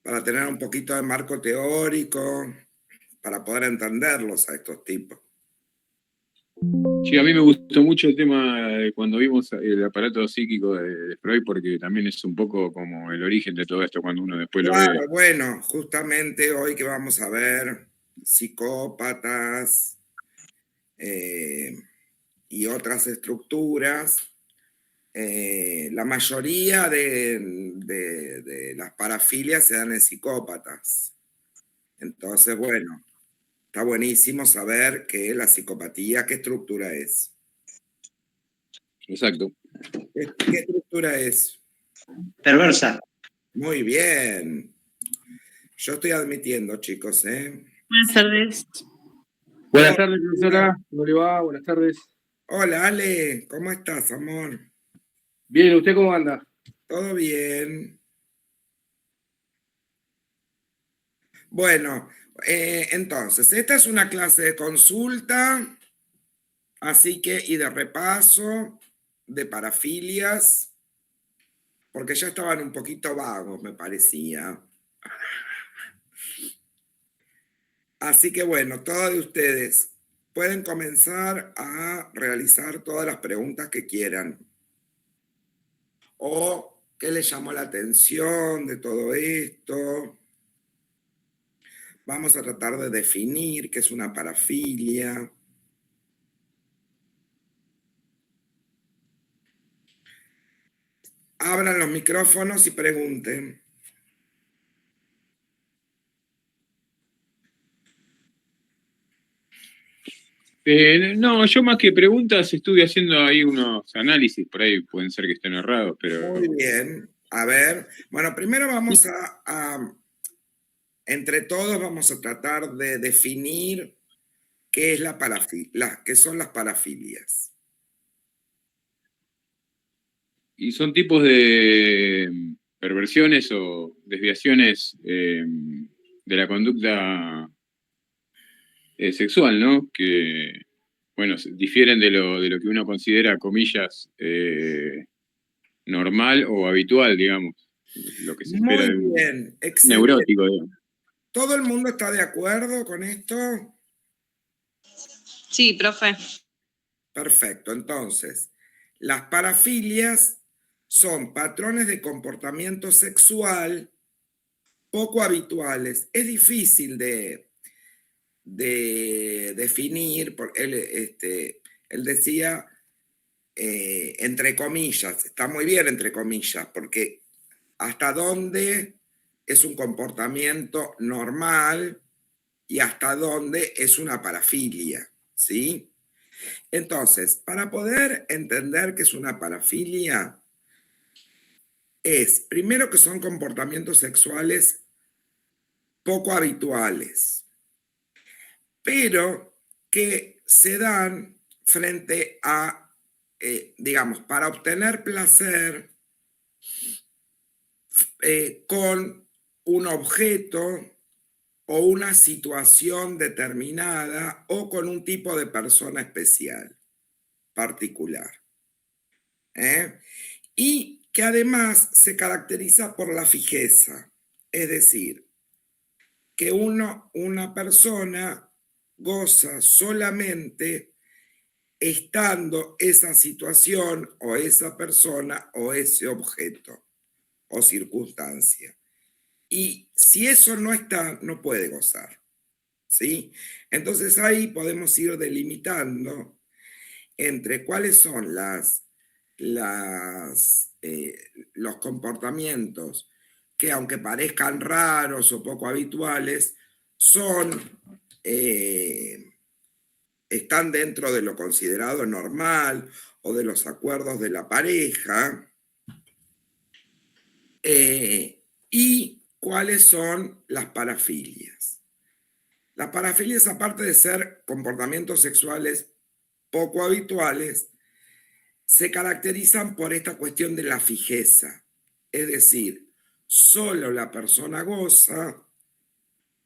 para tener un poquito de marco teórico, para poder entenderlos a estos tipos. Sí, a mí me gustó mucho el tema de cuando vimos el aparato psíquico de Freud, porque también es un poco como el origen de todo esto cuando uno después lo ve. Claro, bueno, justamente hoy que vamos a ver psicópatas y otras estructuras, la mayoría de las parafilias se dan en psicópatas. Entonces, bueno, está buenísimo saber que la psicopatía, ¿qué estructura es? Exacto. ¿Qué estructura es? Perversa. Muy bien. Yo estoy admitiendo, chicos, ¿eh? Buenas tardes. Buenas tardes, profesora. ¿Cómo le va? Buenas tardes. Hola, Ale. ¿Cómo estás, amor? Bien, ¿usted cómo anda? ¿Todo bien? Bueno, entonces, esta es una clase de consulta, así que, y de repaso, de parafilias, porque ya estaban un poquito vagos, me parecía. Así que bueno, todos de ustedes pueden comenzar a realizar todas las preguntas que quieran. O qué les llamó la atención de todo esto. Vamos a tratar de definir qué es una parafilia. Abran los micrófonos y pregunten. No, yo más que preguntas estuve haciendo ahí unos análisis, por ahí pueden ser que estén errados, pero... Muy bien. A ver, bueno, primero vamos entre todos vamos a tratar de definir qué es qué son las parafilias. ¿Y son tipos de perversiones o desviaciones de la conducta sexual, ¿no? Que, bueno, difieren de lo que uno considera, comillas, normal o habitual, digamos, lo que se espera Muy de un bien, excelente. neurótico, digamos. ¿Todo el mundo está de acuerdo con esto? Sí, profe. Perfecto, entonces, las parafilias son patrones de comportamiento sexual poco habituales. Es difícil de definir, él decía, entre comillas, está muy bien entre comillas, porque hasta dónde es un comportamiento normal y hasta dónde es una parafilia, ¿sí? Entonces, para poder entender qué es una parafilia, es primero que son comportamientos sexuales poco habituales, pero que se dan frente a, digamos, para obtener placer con un objeto o una situación determinada o con un tipo de persona especial, particular. Y que además se caracteriza por la fijeza, es decir, que una persona goza solamente estando esa situación o esa persona o ese objeto o circunstancia. Y si eso no está, no puede gozar. ¿Sí? Entonces ahí podemos ir delimitando entre cuáles son los comportamientos que aunque parezcan raros o poco habituales, están dentro de lo considerado normal o de los acuerdos de la pareja, y cuáles son las parafilias. Las parafilias, aparte de ser comportamientos sexuales poco habituales, se caracterizan por esta cuestión de la fijeza. Es decir, solo la persona goza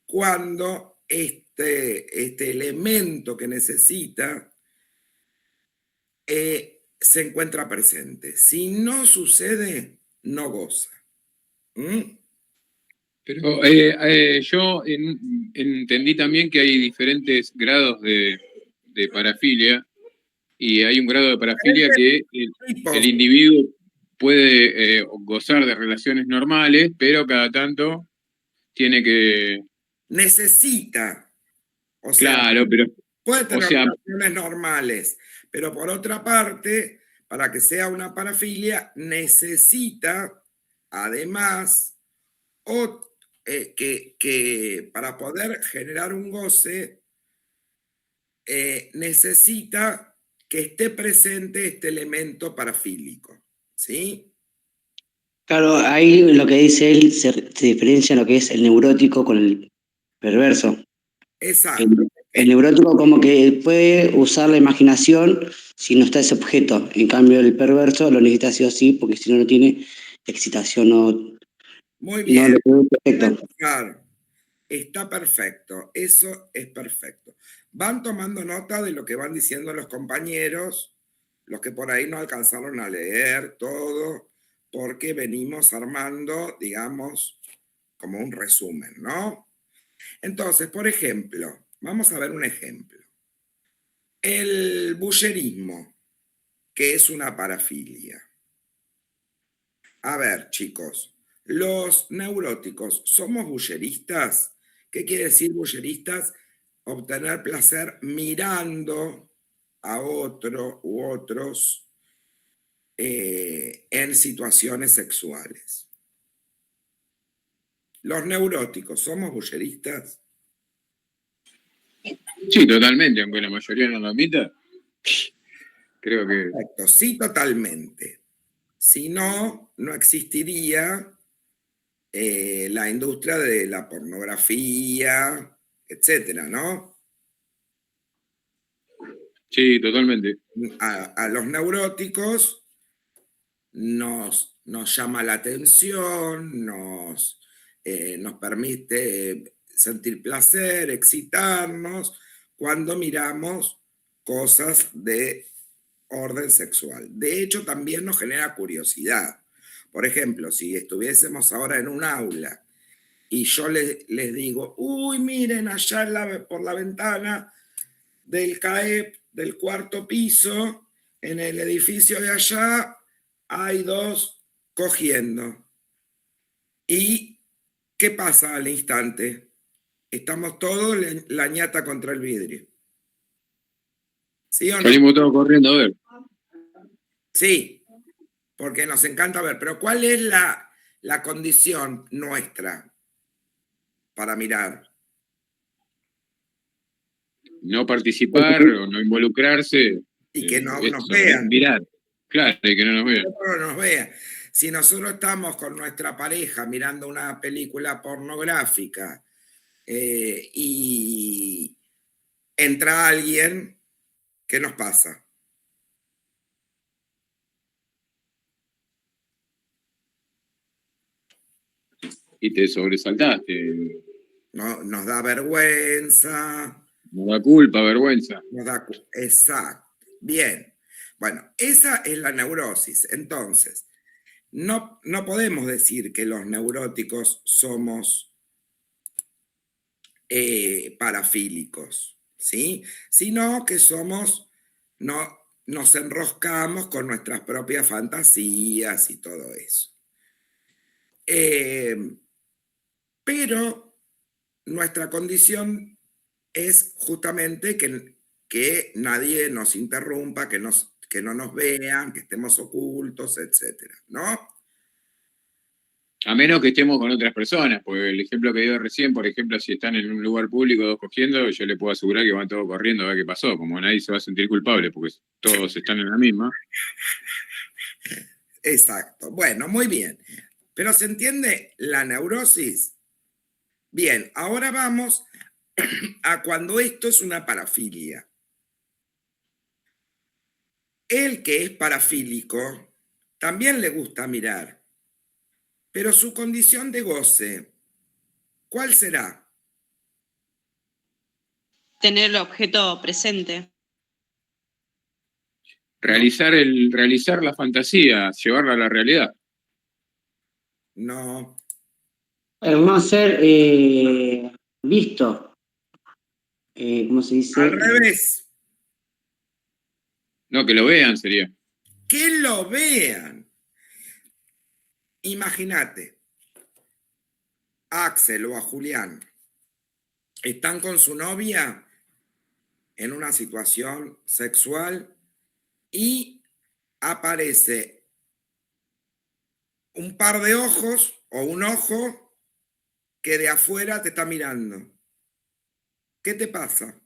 cuando este elemento que necesita se encuentra presente. Si no sucede, no goza. ¿Mm? Pero yo entendí también que hay diferentes grados de parafilia, y hay un grado de parafilia que el Tipos individuo puede gozar de relaciones normales, pero cada tanto tiene que... necesita, o sea, Claro, pero, puede o tener sea, relaciones normales, pero por otra parte, para que sea una parafilia, necesita además que para poder generar un goce, necesita que esté presente este elemento parafílico, ¿sí? Claro, ahí lo que dice él se diferencia en lo que es el neurótico con el perverso. Exacto. El neurótico como que puede usar la imaginación si no está ese objeto. En cambio, el perverso lo necesita sí o sí, porque si no, no tiene excitación, Muy no bien. le produce efecto. Claro, está perfecto. Eso es perfecto. Van tomando nota de lo que van diciendo los compañeros, los que por ahí no alcanzaron a leer todo, porque venimos armando, digamos, como un resumen, ¿no? Entonces, por ejemplo, vamos a ver un ejemplo. El bullerismo, que es una parafilia. A ver, chicos, los neuróticos, ¿somos bulleristas? ¿Qué quiere decir bulleristas? Obtener placer mirando a otro u otros en situaciones sexuales. Los neuróticos, ¿somos bulleristas? sí, totalmente, aunque la mayoría no lo admita, creo que... Perfecto, sí, totalmente. Si no, no existiría la industria de la pornografía, etcétera, ¿no? Sí, totalmente. A los neuróticos nos llama la atención, nos permite sentir placer, excitarnos cuando miramos cosas de orden sexual. De hecho, también nos genera curiosidad. Por ejemplo, si estuviésemos ahora en un aula y yo les digo, uy, miren allá por la ventana del CAEP del cuarto piso, en el edificio de allá, hay dos cogiendo. ¿Y qué pasa al instante? Estamos todos la ñata contra el vidrio. ¿Sí o no? Salimos todos corriendo a ver. Sí, porque nos encanta ver. Pero ¿cuál es la condición nuestra para mirar? No participar o no involucrarse, Y que no nos eso, vean. mirar. Claro, y que no nos vean. No nos vea. Si nosotros estamos con nuestra pareja mirando una película pornográfica y entra alguien, ¿qué nos pasa? Y te sobresaltaste. ¿No? Nos da vergüenza, Nos da culpa, vergüenza. Exacto. Bien. Bueno, esa es la neurosis. Entonces, no podemos decir que los neuróticos somos parafílicos, ¿sí? Sino que no, nos enroscamos con nuestras propias fantasías y todo eso. Pero nuestra condición es justamente que nadie nos interrumpa, que no nos vean, que estemos ocultos, etcétera, ¿no? A menos que estemos con otras personas, porque el ejemplo que dio recién, por ejemplo, si están en un lugar público dos cogiendo, yo le puedo asegurar que van todos corriendo a ver qué pasó, como nadie se va a sentir culpable, porque todos están en la misma. Exacto. Bueno, muy bien. Pero ¿se entiende la neurosis? Bien, ahora vamos a cuando esto es una parafilia. El que es parafílico también le gusta mirar, pero su condición de goce, ¿cuál será? Tener el objeto presente. Realizar la fantasía, llevarla a la realidad. No, El no ser visto, ¿cómo se dice? Al revés, No, que lo vean sería. que lo vean. Imagínate, a Axel o a Julián están con su novia en una situación sexual y aparece un par de ojos o un ojo que de afuera te está mirando. ¿Qué te pasa?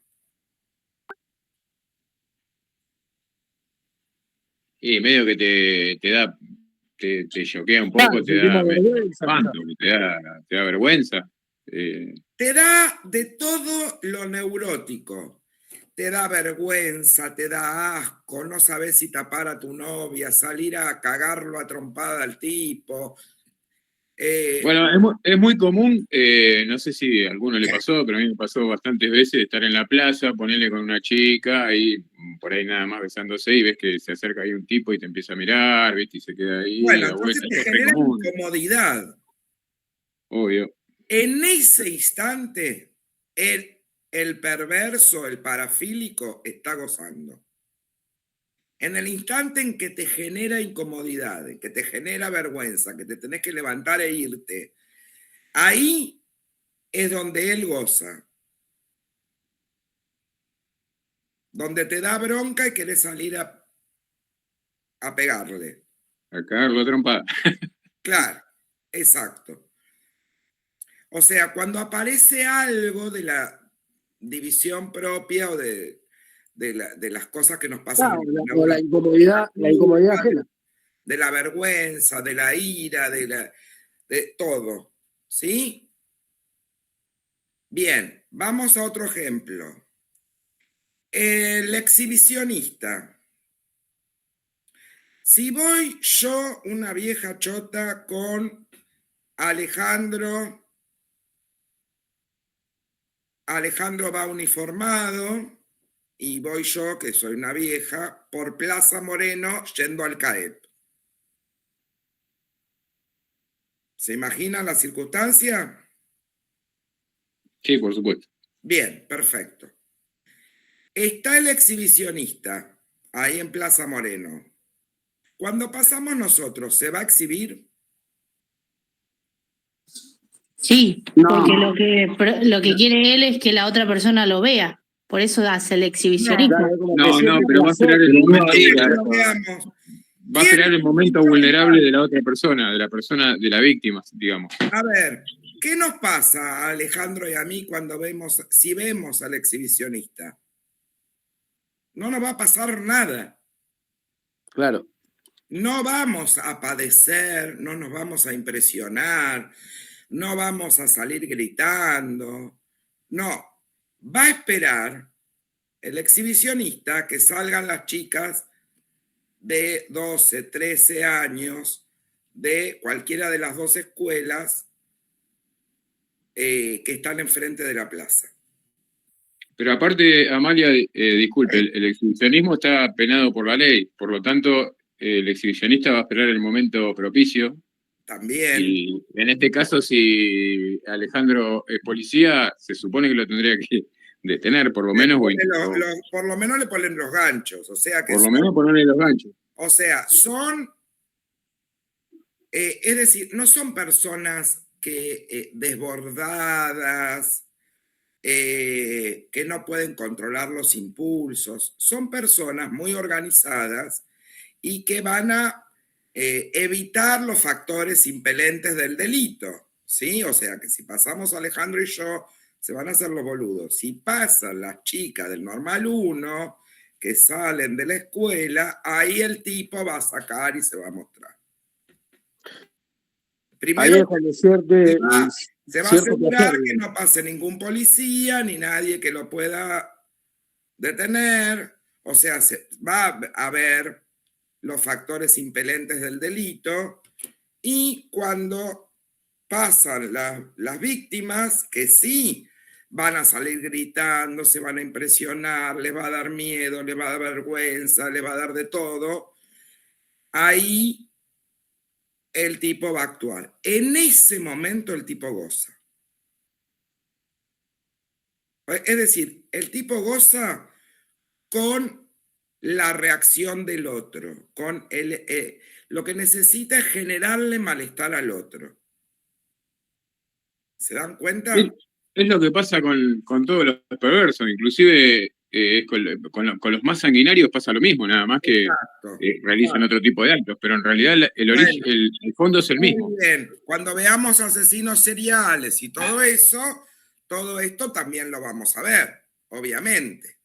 Y medio que te choquea un poco, Claro, te sentimos da vergüenza, espanto, te da vergüenza. Te da de todo lo neurótico. Te da vergüenza, te da asco, no sabes si tapar a tu novia, salir a cagarlo a trompada al tipo. Bueno, es muy común, no sé si a alguno le pasó, pero a mí me pasó bastantes veces estar en la plaza, ponerle con una chica, ahí por ahí nada más besándose y ves que se acerca ahí un tipo y te empieza a mirar, ¿viste? Y se queda ahí, Bueno, da entonces vuelta, te eso es re genera común, incomodidad. obvio. En ese instante, el perverso, el parafílico, está gozando. En el instante en que te genera incomodidad, en que te genera vergüenza, que te tenés que levantar e irte, ahí es donde él goza. Donde te da bronca y querés salir a pegarle. A cagarlo a trompada. Claro, exacto. O sea, cuando aparece algo de la división propia o de las cosas que nos pasan claro, en o la incomodidad ajena. de la vergüenza, de la ira, de todo. ¿Sí? Bien, vamos a otro ejemplo. El exhibicionista. Si voy yo, una vieja chota, con Alejandro va uniformado y voy yo, que soy una vieja, por Plaza Moreno yendo al CAEP. ¿Se imagina la circunstancia? Sí, por supuesto. Bien, perfecto. Está el exhibicionista ahí en Plaza Moreno. Cuando pasamos nosotros, ¿se va a exhibir? Sí, No. porque lo que quiere él es que la otra persona lo vea. Por eso hace el exhibicionismo. Claro, como que No, siente pero va a esperar el Pero no momento, ahí, Que lo veamos. va a esperar el momento vulnerable de la otra persona, de la víctima, digamos. A ver, ¿qué nos pasa a Alejandro y a mí cuando si vemos al exhibicionista? No nos va a pasar nada. Claro. No vamos a padecer, no nos vamos a impresionar, no vamos a salir gritando. No, va a esperar el exhibicionista que salgan las chicas de 12, 13 años de cualquiera de las dos escuelas que están enfrente de la plaza. Pero aparte, Amalia, disculpe, el exhibicionismo está penado por la ley, por lo tanto, el exhibicionista va a esperar el momento propicio. También. Y en este caso, si Alejandro es policía, se supone que lo tendría que detener, por lo menos. Por lo menos le ponen los ganchos, o sea que Por lo menos ponerle los ganchos. o sea, es decir, no son personas que desbordadas, que no pueden controlar los impulsos, son personas muy organizadas y que van a evitar los factores impelentes del delito, ¿sí? O sea que si pasamos Alejandro y yo, se van a hacer los boludos. Si pasan las chicas del normal 1, que salen de la escuela, ahí el tipo va a sacar y se va a mostrar. Primero, Ahí es cuando se va a cierto asegurar placer. que no pase ningún policía ni nadie que lo pueda detener. O sea, se va a ver los factores impelentes del delito y cuando pasan las víctimas, que sí van a salir gritando, se van a impresionar, les va a dar miedo, les va a dar vergüenza, les va a dar de todo, ahí el tipo va a actuar. En ese momento el tipo goza. Es decir, el tipo goza con la reacción del otro, con lo que necesita es generarle malestar al otro. ¿Se dan cuenta? Es lo que pasa con todos los perversos, inclusive con los más sanguinarios pasa lo mismo, nada más que Exacto. realizan otro tipo de actos, pero en realidad el fondo es el mismo. Muy bien. Cuando veamos asesinos seriales y todo eso, todo esto también lo vamos a ver, obviamente.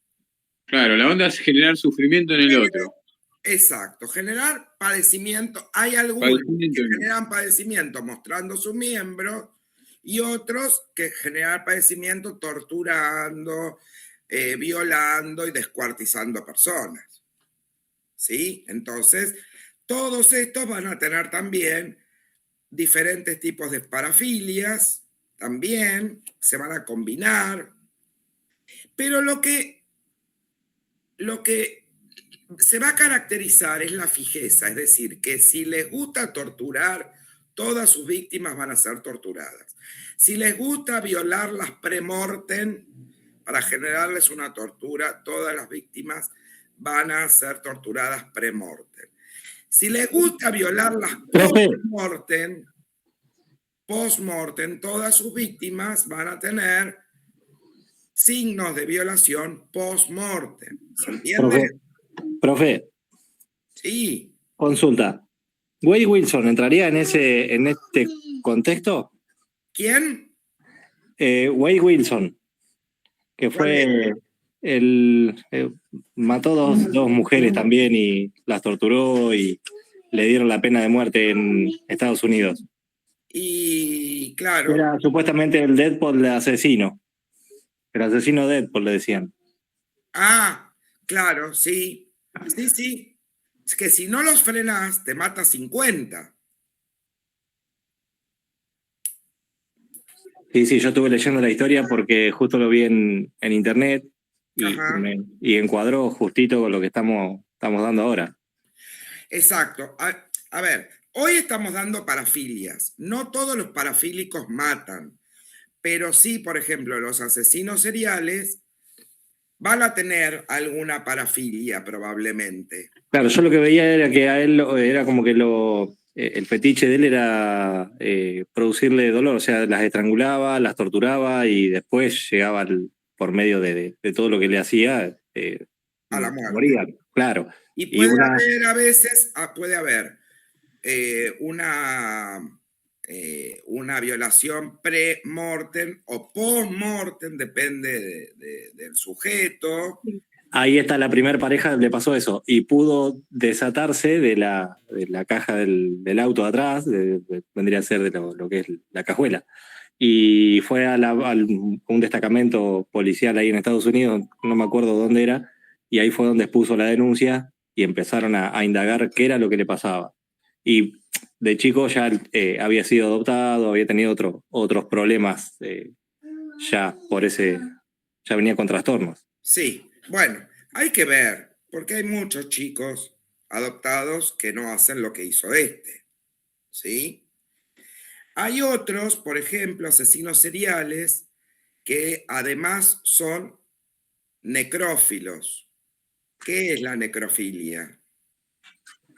Claro, la onda es generar sufrimiento en el otro. Exacto, generar padecimiento. Hay algunos que generan padecimiento mostrando su miembro y otros que generan padecimiento torturando, violando y descuartizando personas. ¿Sí? Entonces, todos estos van a tener también diferentes tipos de parafilias, también se van a combinar, pero lo que se va a caracterizar es la fijeza, es decir, que si les gusta torturar, todas sus víctimas van a ser torturadas. Si les gusta violarlas pre-mortem para generarles una tortura, todas las víctimas van a ser torturadas pre-mortem. Si les gusta violarlas post-mortem, todas sus víctimas van a tener signos de violación post-mortem. ¿Se entiende? Profe, Sí. consulta. ¿Wade Wilson entraría en este contexto? ¿Quién? Wade Wilson, que fue mató dos mujeres también y las torturó y le dieron la pena de muerte en Estados Unidos. Y claro. Era supuestamente el Deadpool de asesino. El asesino Deadpool le decían. Ah, claro, sí. Sí. Es que si no los frenas, te mata 50. Sí, yo estuve leyendo la historia porque justo lo vi en internet y encuadró justito con lo que estamos dando ahora. Exacto. A ver, hoy estamos dando parafilias. No todos los parafílicos matan, pero sí, por ejemplo, los asesinos seriales van a tener alguna parafilia probablemente. Claro, yo lo que veía era que a él era como que el fetiche de él era producirle dolor, o sea, las estrangulaba, las torturaba y después llegaba por medio de todo lo que le hacía a la muerte. Moría, claro. Y puede haber a veces, puede haber una violación pre-mortem o post-mortem, depende del sujeto. Ahí está la primera pareja, le pasó eso, y pudo desatarse de la caja del auto de atrás, vendría a ser de lo que es la cajuela. Y fue a un destacamento policial ahí en Estados Unidos, no me acuerdo dónde era, y ahí fue donde expuso la denuncia y empezaron a indagar qué era lo que le pasaba. Y de chico ya había sido adoptado, había tenido otros problemas, ya venía con trastornos. Sí, bueno, hay que ver, porque hay muchos chicos adoptados que no hacen lo que hizo este, ¿sí? Hay otros, por ejemplo, asesinos seriales, que además son necrófilos. ¿Qué es la necrofilia?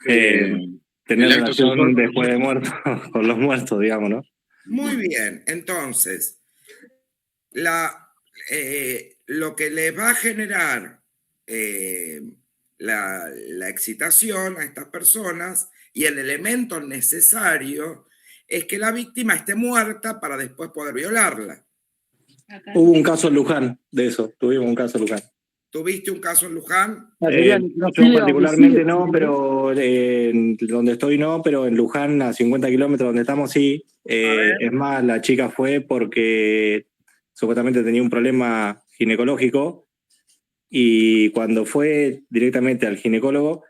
Tener relación después de muerto con los muertos, digamos, ¿no? Muy bien, entonces, lo que les va a generar la excitación a estas personas y el elemento necesario es que la víctima esté muerta para después poder violarla. Hubo un caso en Luján de eso, tuvimos un caso en Luján. ¿Tuviste un caso en Luján? Yo particularmente no, pero donde estoy no, pero en Luján, a 50 kilómetros donde estamos, sí. Es más, la chica fue porque supuestamente tenía un problema ginecológico y cuando fue directamente al ginecólogo,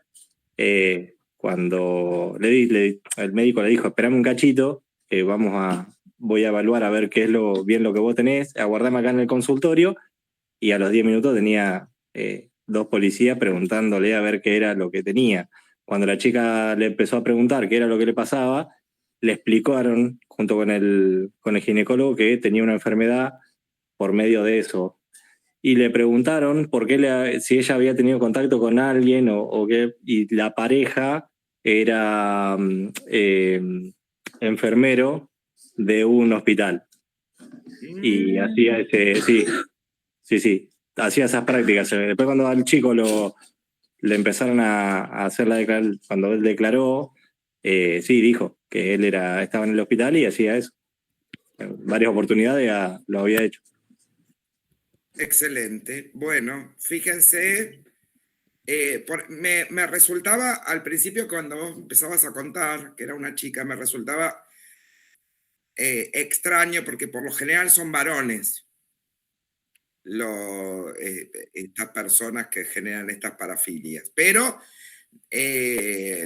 cuando el médico le dijo, esperame un cachito, voy a evaluar a ver qué es bien lo que vos tenés, aguardame acá en el consultorio, y a los 10 minutos tenía 2 policías preguntándole a ver qué era lo que tenía. Cuando la chica le empezó a preguntar qué era lo que le pasaba, le explicaron, junto con el ginecólogo, que tenía una enfermedad por medio de eso. Y le preguntaron por qué si ella había tenido contacto con alguien o qué, y la pareja era enfermero de un hospital. Y hacía sí, hacía esas prácticas. Después cuando al chico le empezaron a hacer cuando él declaró, sí, dijo que él estaba en el hospital y hacía eso. En varias oportunidades lo había hecho. Excelente. Bueno, fíjense, me resultaba al principio cuando vos empezabas a contar que era una chica, me resultaba extraño porque por lo general son varones estas personas que generan estas parafilias, pero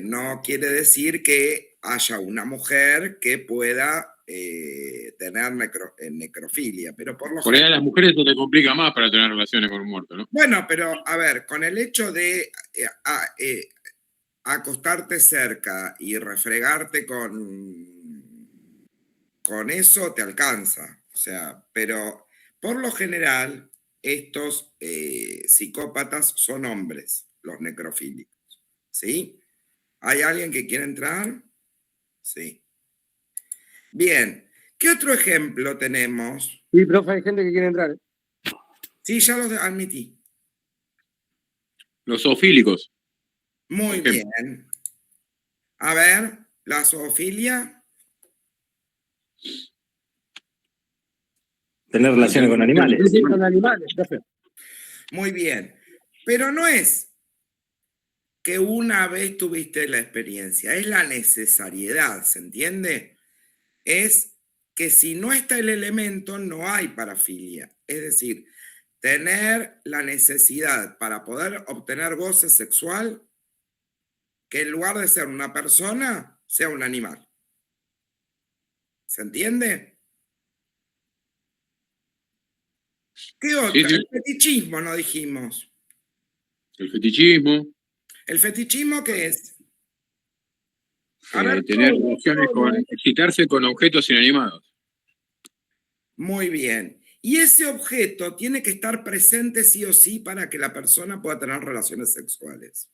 no quiere decir que haya una mujer que pueda tener necrofilia, pero por lo Por ahí a general... las mujeres se le complica más para tener relaciones con un muerto, ¿no? Bueno, pero a ver, con el hecho de acostarte cerca y refregarte con eso te alcanza. O sea, pero por lo general estos psicópatas son hombres, los necrofílicos. ¿Sí? ¿Hay alguien que quiere entrar? Sí. Bien. ¿Qué otro ejemplo tenemos? Sí, profe, hay gente que quiere entrar. Sí, ya lo admití. Los zoofílicos. Muy Por bien. A ver, la zoofilia. Tener relaciones con animales. Sí, con animales, profe. Muy bien. Pero no es que una vez tuviste la experiencia, es la necesariedad, ¿se entiende? Es que si no está el elemento, no hay parafilia. Es decir, tener la necesidad para poder obtener goce sexual, que en lugar de ser una persona, sea un animal. ¿Se entiende? ¿Qué otra? Sí, sí. El fetichismo, no dijimos. El fetichismo. ¿El fetichismo qué es? A ver, Tener todo, relaciones excitarse con objetos inanimados. muy bien. Y ese objeto tiene que estar presente sí o sí para que la persona pueda tener relaciones sexuales.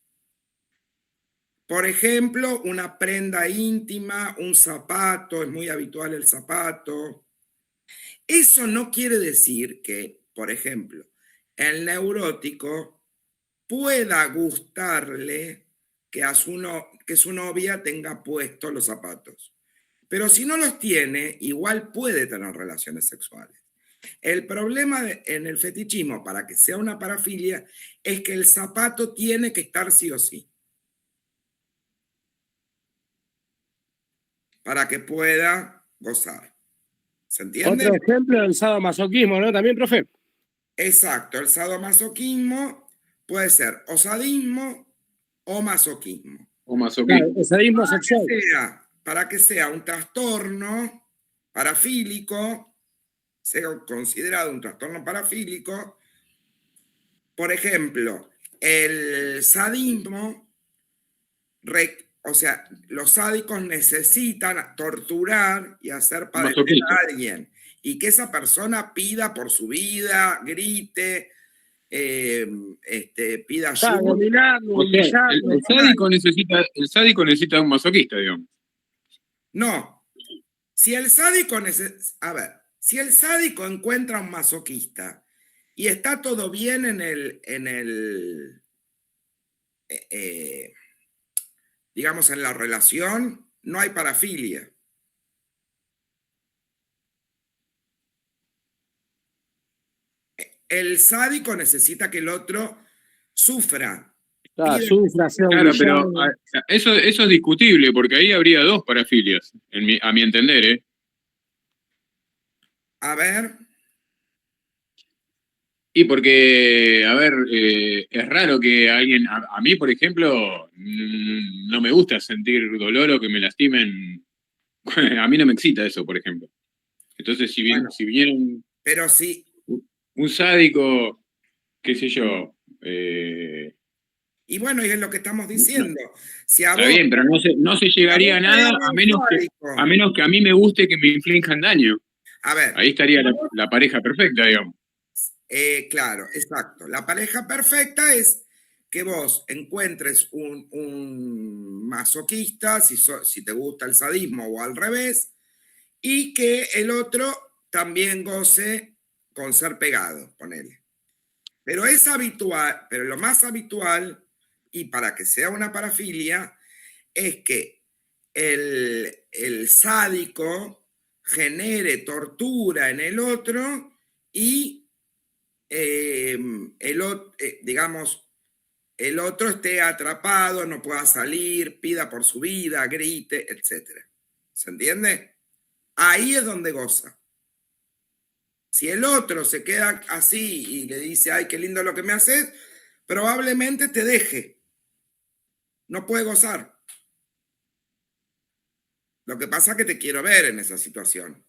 Por ejemplo, una prenda íntima, un zapato, es muy habitual el zapato. Eso no quiere decir que, por ejemplo, el neurótico pueda gustarle que su novia tenga puestos los zapatos. Pero si no los tiene, igual puede tener relaciones sexuales. El problema en el fetichismo, para que sea una parafilia, es que el zapato tiene que estar sí o sí. Para que pueda gozar. ¿Se entiende? Otro ejemplo del sadomasoquismo, ¿no? También, profe. Exacto, el sadomasoquismo puede ser o sadismo o masoquismo. O masoquismo. Claro, el sadismo sexual. Para que sea un trastorno parafílico, sea considerado un trastorno parafílico, por ejemplo, el sadismo, o sea, los sádicos necesitan torturar y hacer padecer Masoquista. a alguien y que esa persona pida por su vida, grite, pida ayuda. Dominarlo, O sea, humillarlo. el sádico necesita un masoquista, digamos. No, si el sádico si el sádico encuentra un masoquista y está todo bien digamos, en la relación, no hay parafilia. El sádico necesita que el otro sufra. Sufra, sea Claro, humillado. pero eso es discutible, porque ahí habría dos parafilias, a mi entender, ¿eh? A ver, Y porque, a ver, es raro que alguien, a mí, por ejemplo, no me gusta sentir dolor o que me lastimen. A mí no me excita eso, por ejemplo. Entonces, Bueno. si viniera pero sí, un sádico, qué sé yo, Y bueno, y es lo que estamos diciendo. Si a Está vos, bien, pero no se llegaría a nada a menos que a mí me guste que me inflijan daño. A ver, Ahí estaría la pareja perfecta, digamos. claro, exacto. La pareja perfecta es que vos encuentres un masoquista, si te gusta el sadismo o al revés, y que el otro también goce con ser pegado, ponele. Pero es habitual, pero lo más habitual, y para que sea una parafilia, es que el sádico genere tortura en el otro y digamos, el otro esté atrapado, no pueda salir, pida por su vida, grite, etc. ¿Se entiende? Ahí es donde goza. Si el otro se queda así y le dice, ay, qué lindo lo que me haces, probablemente te deje. No puede gozar. Lo que pasa es que te quiero ver en esa situación.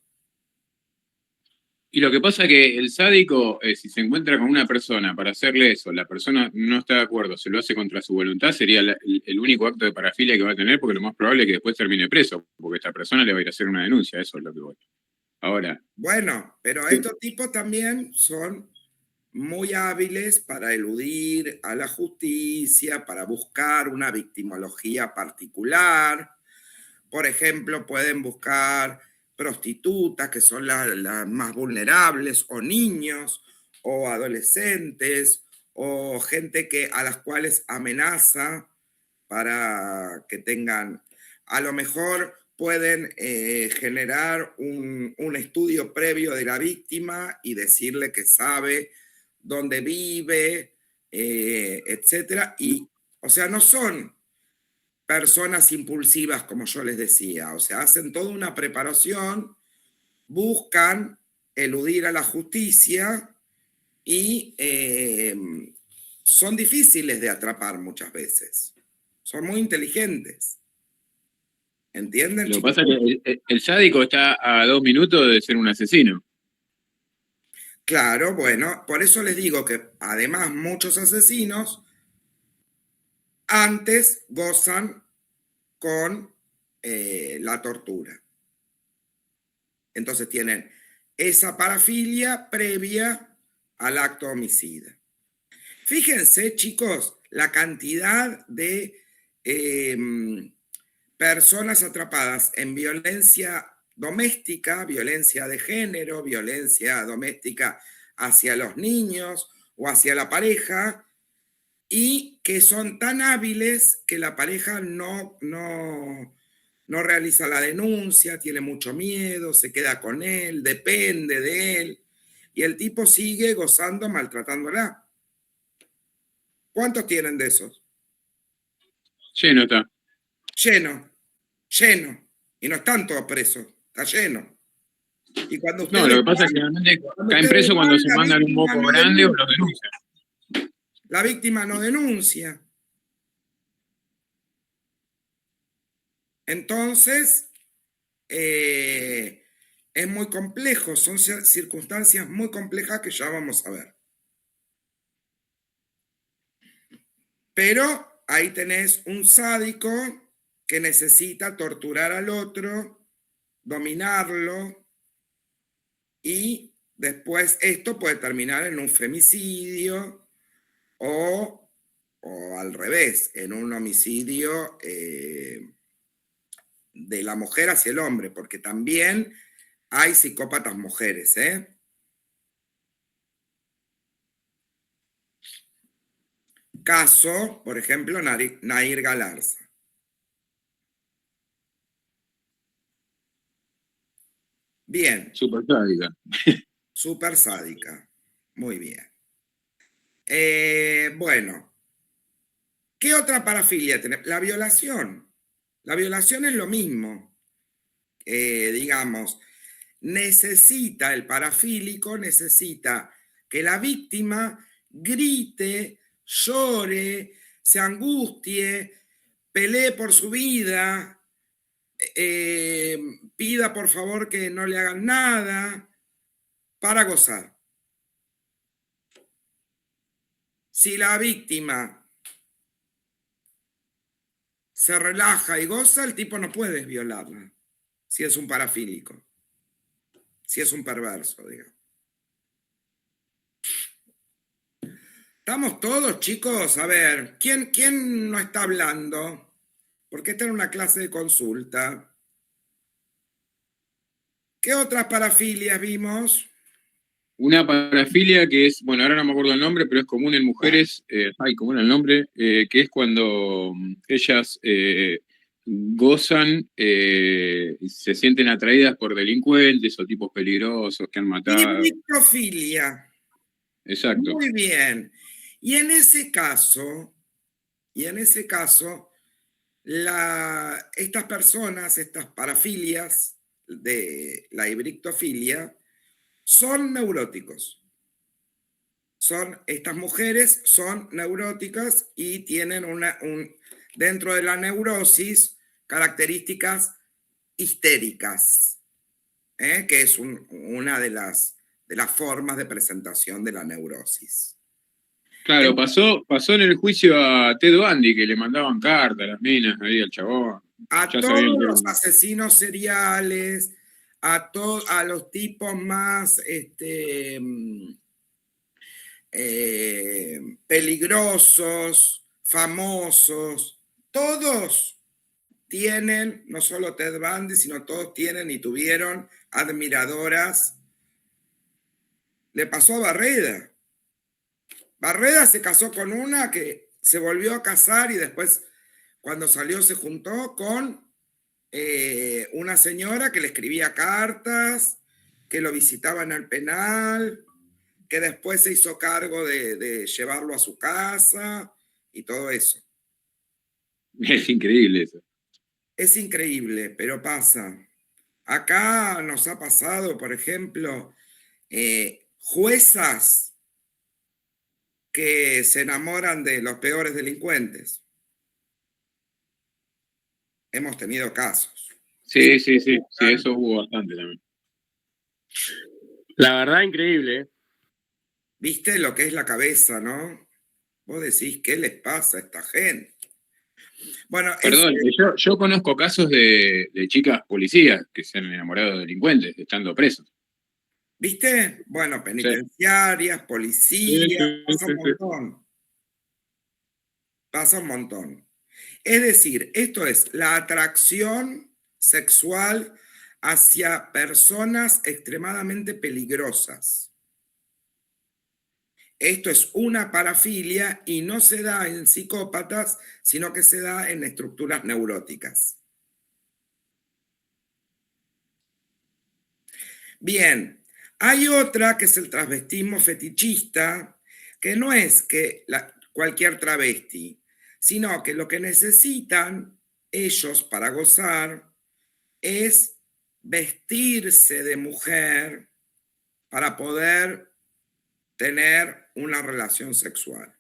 Y lo que pasa es que el sádico, si se encuentra con una persona para hacerle eso, la persona no está de acuerdo, se lo hace contra su voluntad, sería el único acto de parafilia que va a tener, porque lo más probable es que después termine preso, porque esta persona le va a ir a hacer una denuncia, eso es lo que voy. Ahora, Bueno, pero estos tipos también son muy hábiles para eludir a la justicia, para buscar una victimología particular. Por ejemplo, pueden buscar prostitutas, que son las más vulnerables, o niños, o adolescentes, o gente a las cuales amenaza para que tengan, a lo mejor pueden generar un estudio previo de la víctima y decirle que sabe dónde vive, etcétera. Y, o sea, no son personas impulsivas, como yo les decía. O sea, hacen toda una preparación, buscan eludir a la justicia y son difíciles de atrapar muchas veces. Son muy inteligentes. ¿Entienden, lo que chicos? pasa es que el sádico está a 2 minutos de ser un asesino. Claro, bueno, por eso les digo que además muchos asesinos antes gozan con la tortura. Entonces tienen esa parafilia previa al acto homicida. Fíjense, chicos, la cantidad de personas atrapadas en violencia doméstica, violencia de género, violencia doméstica hacia los niños o hacia la pareja, y que son tan hábiles que la pareja no realiza la denuncia, tiene mucho miedo, se queda con él, depende de él, y el tipo sigue gozando, maltratándola. ¿Cuántos tienen de esos? Lleno está. Lleno, lleno. Y no están todos presos, está lleno. Y cuando No, ustedes lo que pasa es que generalmente caen presos cuando se mandan un moco grande o los denuncian. la víctima no denuncia. Entonces, es muy complejo, son circunstancias muy complejas que ya vamos a ver. Pero ahí tenés un sádico que necesita torturar al otro, dominarlo, y después esto puede terminar en un femicidio o al revés, en un homicidio de la mujer hacia el hombre, porque también hay psicópatas mujeres, ¿eh? Caso, por ejemplo, Nair Galarza. Bien. Súper sádica. Súper sádica. Muy bien. Bueno, ¿qué otra parafilia tenemos? La violación. La violación es lo mismo. Digamos, el parafílico necesita que la víctima grite, llore, se angustie, pelee por su vida, pida por favor que no le hagan nada para gozar. Si la víctima se relaja y goza, el tipo no puede violarla, si es un parafílico, si es un perverso, digamos. ¿Estamos todos, chicos? A ver, ¿quién no está hablando? Porque esta era una clase de consulta. ¿Qué otras parafilias vimos? Una parafilia que es, bueno, ahora no me acuerdo el nombre, pero es común en mujeres, ¿cómo era el nombre? Que es cuando ellas gozan, se sienten atraídas por delincuentes o tipos peligrosos que han matado. Ibrictofilia. Exacto. Muy bien. Y en ese caso, estas personas, estas parafilias de la ibrictofilia, son neuróticos. Estas mujeres son neuróticas y tienen dentro de la neurosis características histéricas, que es una de las formas de presentación de la neurosis. Claro, pasó en el juicio a Ted Bundy, que le mandaban cartas a las minas ahí al chabón. A Ya todos sabían que los asesinos seriales, a los tipos más peligrosos, famosos, todos tienen, no solo Ted Bundy, sino todos tienen y tuvieron admiradoras. Le pasó a Barreda. Barreda se casó con una que se volvió a casar y después, cuando salió, se juntó con una señora que le escribía cartas, que lo visitaba en el penal, que después se hizo cargo de llevarlo a su casa y todo eso. Es increíble eso. Es increíble, pero pasa. Acá nos ha pasado, por ejemplo, juezas que se enamoran de los peores delincuentes. Hemos tenido casos. Sí, eso hubo bastante también. La verdad, increíble, ¿eh? ¿Viste lo que es la cabeza, no? Vos decís, ¿qué les pasa a esta gente? Bueno, Perdón, yo conozco casos de chicas policías que se han enamorado de delincuentes estando presos. ¿viste? Bueno, penitenciarias, policías, pasa un montón. Pasa un montón. Es decir, esto es la atracción sexual hacia personas extremadamente peligrosas. Esto es una parafilia y no se da en psicópatas, sino que se da en estructuras neuróticas. Bien, hay otra que es el transvestismo fetichista, que no es que cualquier travesti, sino que lo que necesitan ellos para gozar es vestirse de mujer para poder tener una relación sexual.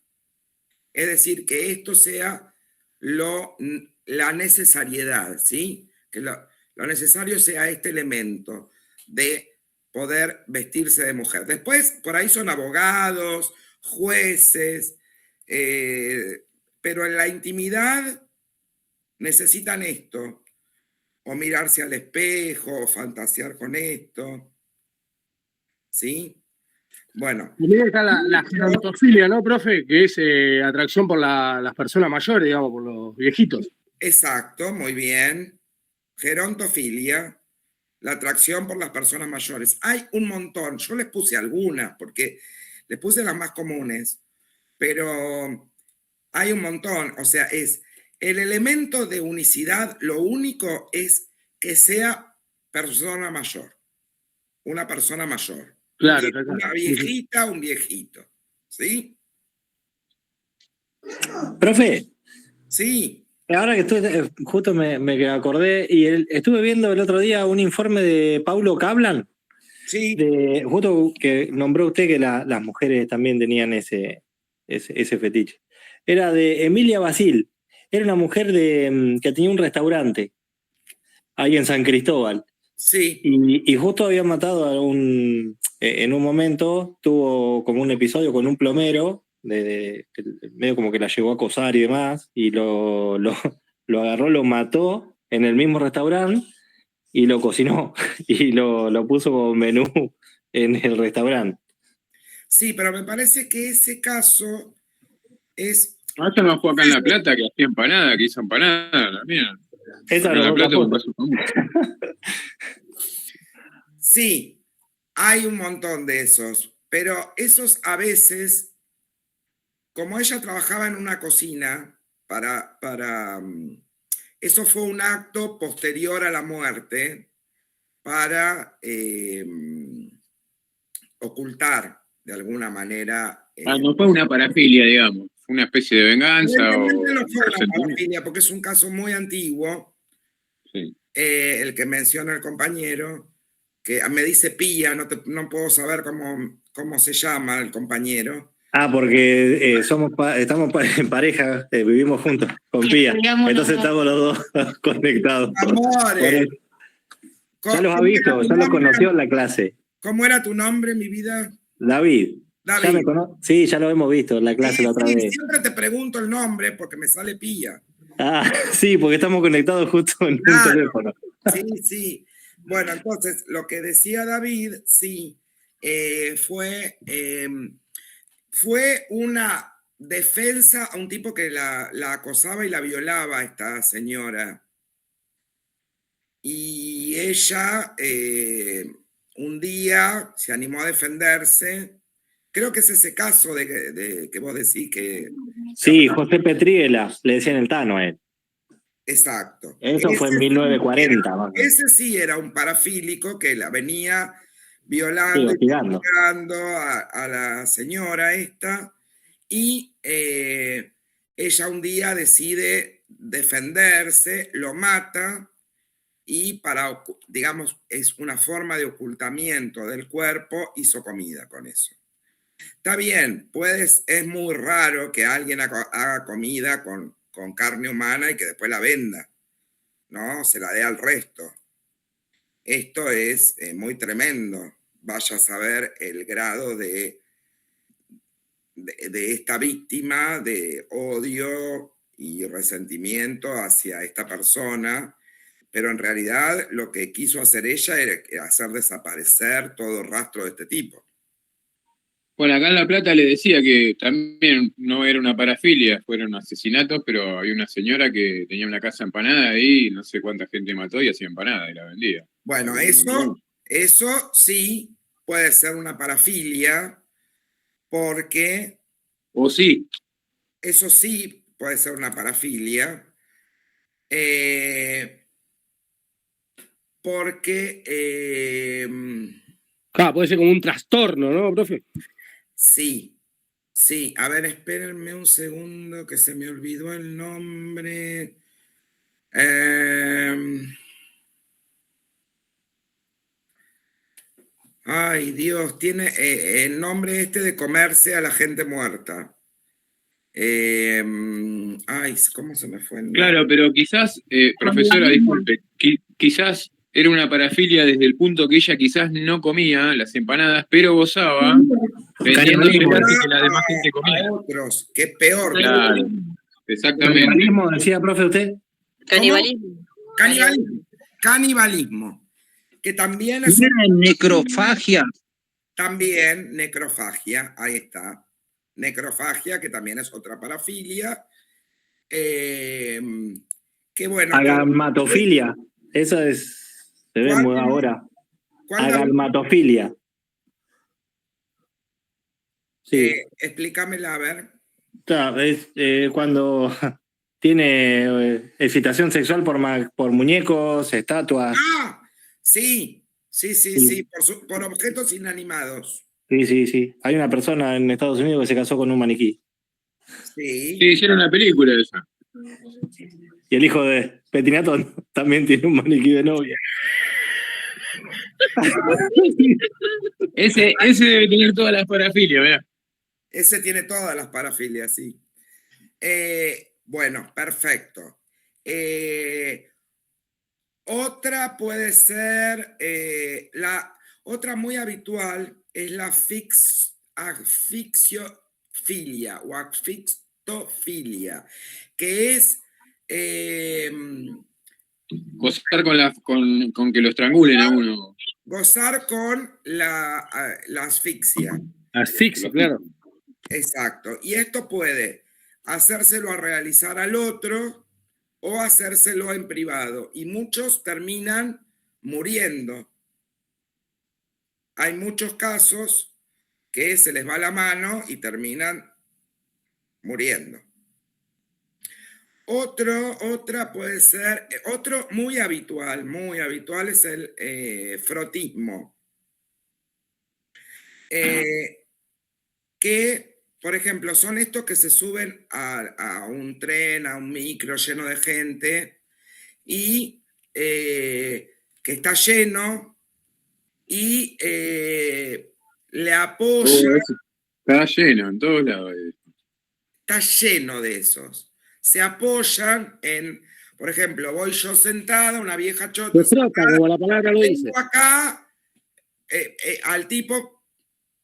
Es decir, que esto sea la necesariedad, ¿sí? Que lo necesario sea este elemento de poder vestirse de mujer. Después, por ahí son abogados, jueces, pero en la intimidad necesitan esto, o mirarse al espejo, o fantasear con esto, ¿sí? Bueno. También está la gerontofilia, ¿no, profe? Que es atracción por las personas mayores, digamos, por los viejitos. Exacto, muy bien. Gerontofilia, la atracción por las personas mayores. Hay un montón, yo les puse algunas, porque les puse las más comunes, pero hay un montón. O sea, es el elemento de unicidad, lo único es que sea persona mayor, una persona mayor. Claro, Una viejita, un viejito. ¿Sí? Profe, Sí. ahora que estuve, justo me acordé, y estuve viendo el otro día un informe de Paulo Cablan, Sí. justo que nombró usted que las mujeres también tenían ese fetiche. Era de Emilia Basil, era una mujer que tenía un restaurante ahí en San Cristóbal. Sí. Y justo había matado en un momento, tuvo como un episodio con un plomero, medio como que la llegó a acosar y demás, y lo lo agarró, lo mató en el mismo restaurante y lo cocinó y lo puso como menú en el restaurante. Sí, pero me parece que ese caso es... Esto no fue acá en La Plata, que hacía empanada, que hizo empanada también. Esa Acá en La lo Plata es un foto. caso famoso. Sí, hay un montón de esos, pero esos a veces, como ella trabajaba en una cocina, eso fue un acto posterior a la muerte para ocultar de alguna manera. No fue una parafilia, digamos. Fue una especie de venganza o Evidentemente no fue una resentimiento. parafilia, porque es un caso muy antiguo, Sí. el que menciona el compañero, que me dice Pía, no puedo saber cómo se llama el compañero. Porque estamos en pareja, vivimos juntos con Pía. Digamos, Entonces no. estamos los dos conectados. Amores. Ya los ha visto, ya los conoció en la clase. ¿Cómo era tu nombre, mi vida? David. David. ¿Ya me conoce? Sí, ya lo hemos visto en la clase la otra vez. Siempre te pregunto el nombre porque me sale Pía. Sí, porque estamos conectados justo en un teléfono. Sí. Bueno, entonces, lo que decía David, sí, fue una defensa a un tipo que la acosaba y la violaba a esta señora. Y ella un día se animó a defenderse. Creo que es ese caso de que vos decís que... Sí, José Petriela, le decían el Tano a él. Exacto. Eso fue en 1940. Ese sí era un parafílico que la venía violando Sí, y castigando a la señora esta, y ella un día decide defenderse, lo mata, y digamos, es una forma de ocultamiento del cuerpo, hizo comida con eso. Está bien, es muy raro que alguien haga comida con carne humana y que después la venda, ¿no? Se la dé al resto. Esto es muy tremendo. Vaya a saber el grado de esta víctima de odio y resentimiento hacia esta persona, pero en realidad lo que quiso hacer ella era hacer desaparecer todo rastro de este tipo. Bueno, acá en La Plata le decía que también no era una parafilia, fueron asesinatos, pero había una señora que tenía una casa empanada ahí, no sé cuánta gente mató y hacía empanada y la vendía. Bueno, eso sí puede ser una parafilia, porque... O sí. Eso sí puede ser una parafilia, porque... Puede ser como un trastorno, ¿no, profe? Sí. A ver, espérenme un segundo que se me olvidó el nombre. Ay, Dios, tiene el nombre este de comerse a la gente muerta. ¿Cómo se me fue el nombre? Claro, pero quizás, profesora, disculpe, quizás era una parafilia desde el punto que ella quizás no comía las empanadas, pero gozaba vendiéndoselas y que la demás gente comía. A otros, que es peor. Claro, exactamente. ¿Canibalismo decía, profe, usted? Canibalismo. Canibalismo. Que también es... necrofagia. También necrofagia, ahí está. Necrofagia, que también es otra parafilia. Que bueno. Agalmatofilia. Esa se ve muy ahora. Agalmatofilia. Sí. Explícamela, a ver. Es cuando tiene excitación sexual por muñecos, estatuas. Sí. Por objetos inanimados. Sí. Hay una persona en Estados Unidos que se casó con un maniquí. Sí, hicieron una película de esa. Y el hijo de Pettinato también tiene un maniquí de novia. Ese debe tener todas las parafilias, ¿verdad? Ese tiene todas las parafilias, sí. Bueno, perfecto. Otra puede ser, otra muy habitual es la asfixiofilia o asfixtofilia, que es Gozar con que lo estrangulen a uno. gozar con la asfixia. Asfixia, claro. Exacto. Y esto puede hacérselo a realizar al otro o hacérselo en privado. Y muchos terminan muriendo. Hay muchos casos que se les va la mano y terminan muriendo. Otra puede ser, otro muy habitual es el frotismo. Que, por ejemplo, son estos que se suben a un tren, a un micro lleno de gente y que está lleno y le apoya, Está lleno en todos lados. está lleno de esos. Se apoyan en, por ejemplo, voy yo sentada, una vieja chota, Se frota, como la palabra lo dice. tengo acá al tipo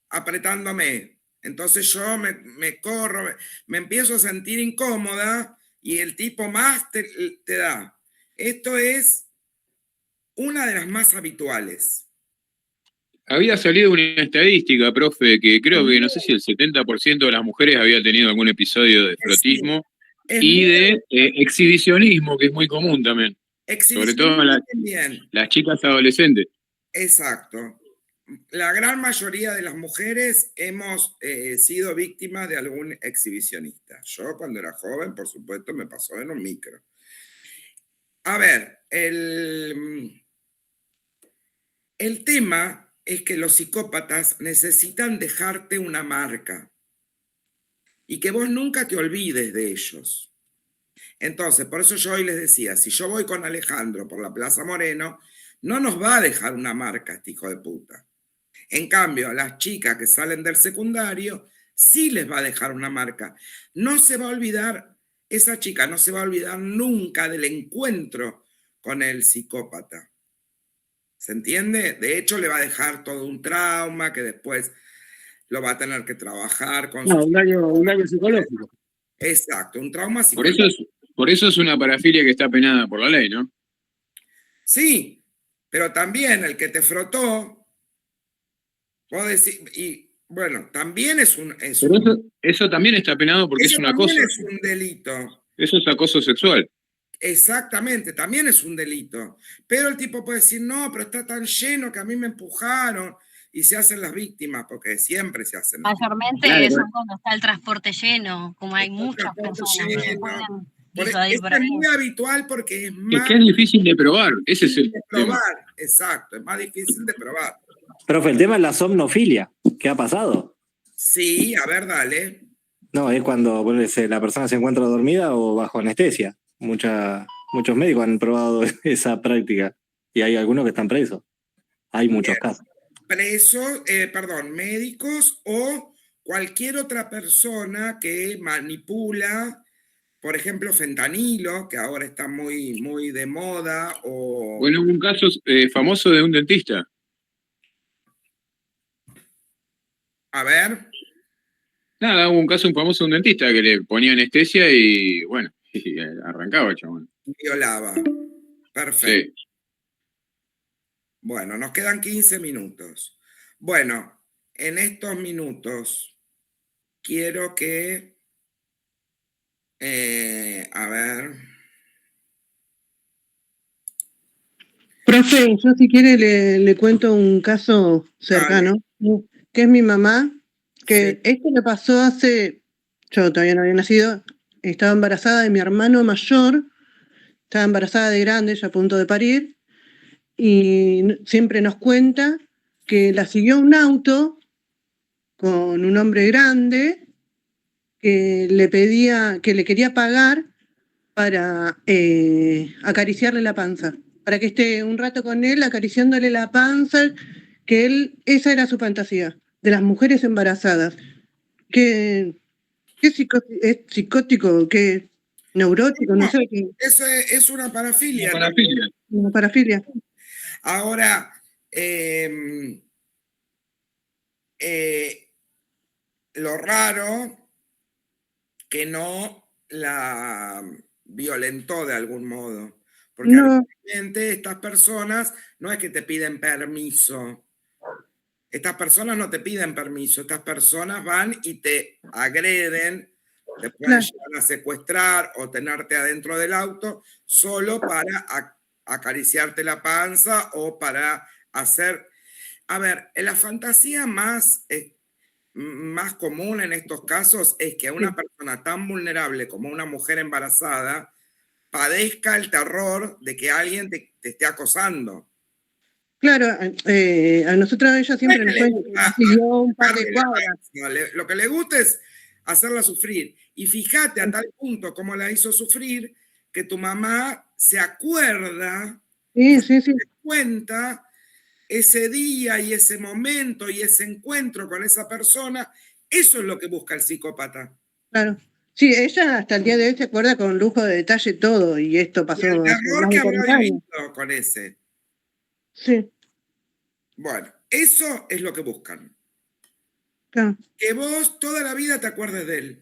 apretándome. Entonces yo me corro, me empiezo a sentir incómoda y el tipo más te da. Esto es una de las más habituales. Había salido una estadística, profe, que creo que no sé si el 70% de las mujeres había tenido algún episodio de frotismo y de exhibicionismo, que es muy común también. Sobre todo las chicas adolescentes. Exacto. La gran mayoría de las mujeres hemos sido víctimas de algún exhibicionista. Yo cuando era joven, por supuesto, me pasó en un micro. A ver, el tema es que los psicópatas necesitan dejarte una marca y que vos nunca te olvides de ellos. Entonces, por eso yo hoy les decía, si yo voy con Alejandro por la Plaza Moreno, no nos va a dejar una marca este hijo de puta. En cambio, a las chicas que salen del secundario, sí les va a dejar una marca. No se va a olvidar, esa chica no se va a olvidar nunca del encuentro con el psicópata. ¿Se entiende? De hecho, le va a dejar todo un trauma que después lo va a tener que trabajar con un daño psicológico. Exacto, un trauma psicológico. Por eso es una parafilia que está penada por la ley, ¿no? Sí, pero también el que te frotó, vos decís, y bueno, también es un... Eso también está penado porque es un acoso. También es un delito. Eso es acoso sexual. Exactamente, también es un delito. Pero el tipo puede decir, no, pero está tan lleno que a mí me empujaron y se hacen las víctimas, porque siempre se hacen. Mayormente claro, son cuando está el transporte lleno, como hay muchas personas que se pueden disuadir por ahí. Es muy habitual porque es más... Es que es difícil de probar, ese es el tema. Exacto, es más difícil de probar. Profe, el tema es la somnofilia. ¿Qué ha pasado? Sí, a ver, dale. No, es cuando la persona se encuentra dormida o bajo anestesia. Muchos médicos han probado esa práctica y hay algunos que están presos. Hay muchos casos. Presos, médicos o cualquier otra persona que manipula, por ejemplo, fentanilo, que ahora está muy, muy de moda. Bueno, hubo un caso famoso de un dentista. A ver. Nada, hubo un caso famoso de un dentista que le ponía anestesia y bueno, y arrancaba, chabón. Violaba. Perfecto. Sí. Bueno, nos quedan 15 minutos. Bueno, en estos minutos quiero que... a ver... Profe, yo si quiere le cuento un caso cercano, que es mi mamá, que esto le pasó yo todavía no había nacido, estaba embarazada de mi hermano mayor, estaba embarazada de grande, ya a punto de parir, y siempre nos cuenta que la siguió un auto con un hombre grande que le quería pagar para acariciarle la panza, para que esté un rato con él acariciándole la panza, esa era su fantasía, de las mujeres embarazadas. ¿Qué es psicótico? ¿Qué neurótico? No sé qué. Eso es una parafilia. Una parafilia. Ahora, lo raro que no la violentó de algún modo. Porque No, habitualmente estas personas no es que te piden permiso. Estas personas no te piden permiso. Estas personas van y te agreden, te pueden claro, llegar a secuestrar o tenerte adentro del auto solo para acariciarte la panza o para hacer... A ver, la fantasía más común en estos casos es que una persona tan vulnerable como una mujer embarazada padezca el terror de que alguien te esté acosando. claro, a nosotros ella siempre nos cuenta que siguió un par de cuadras. Lo que le gusta es hacerla sufrir. Y fíjate a tal punto cómo la hizo sufrir que tu mamá se acuerda, Sí, sí, sí, cuenta ese día y ese momento y ese encuentro con esa persona. Eso es lo que busca el psicópata. claro. Sí, ella hasta el día de hoy se acuerda con lujo de detalle todo, y esto Y pasó el hace terror más que de habrá 40 años. vivido con ese. Sí, Bueno, eso es lo que buscan. claro. Que vos toda la vida te acuerdes de él.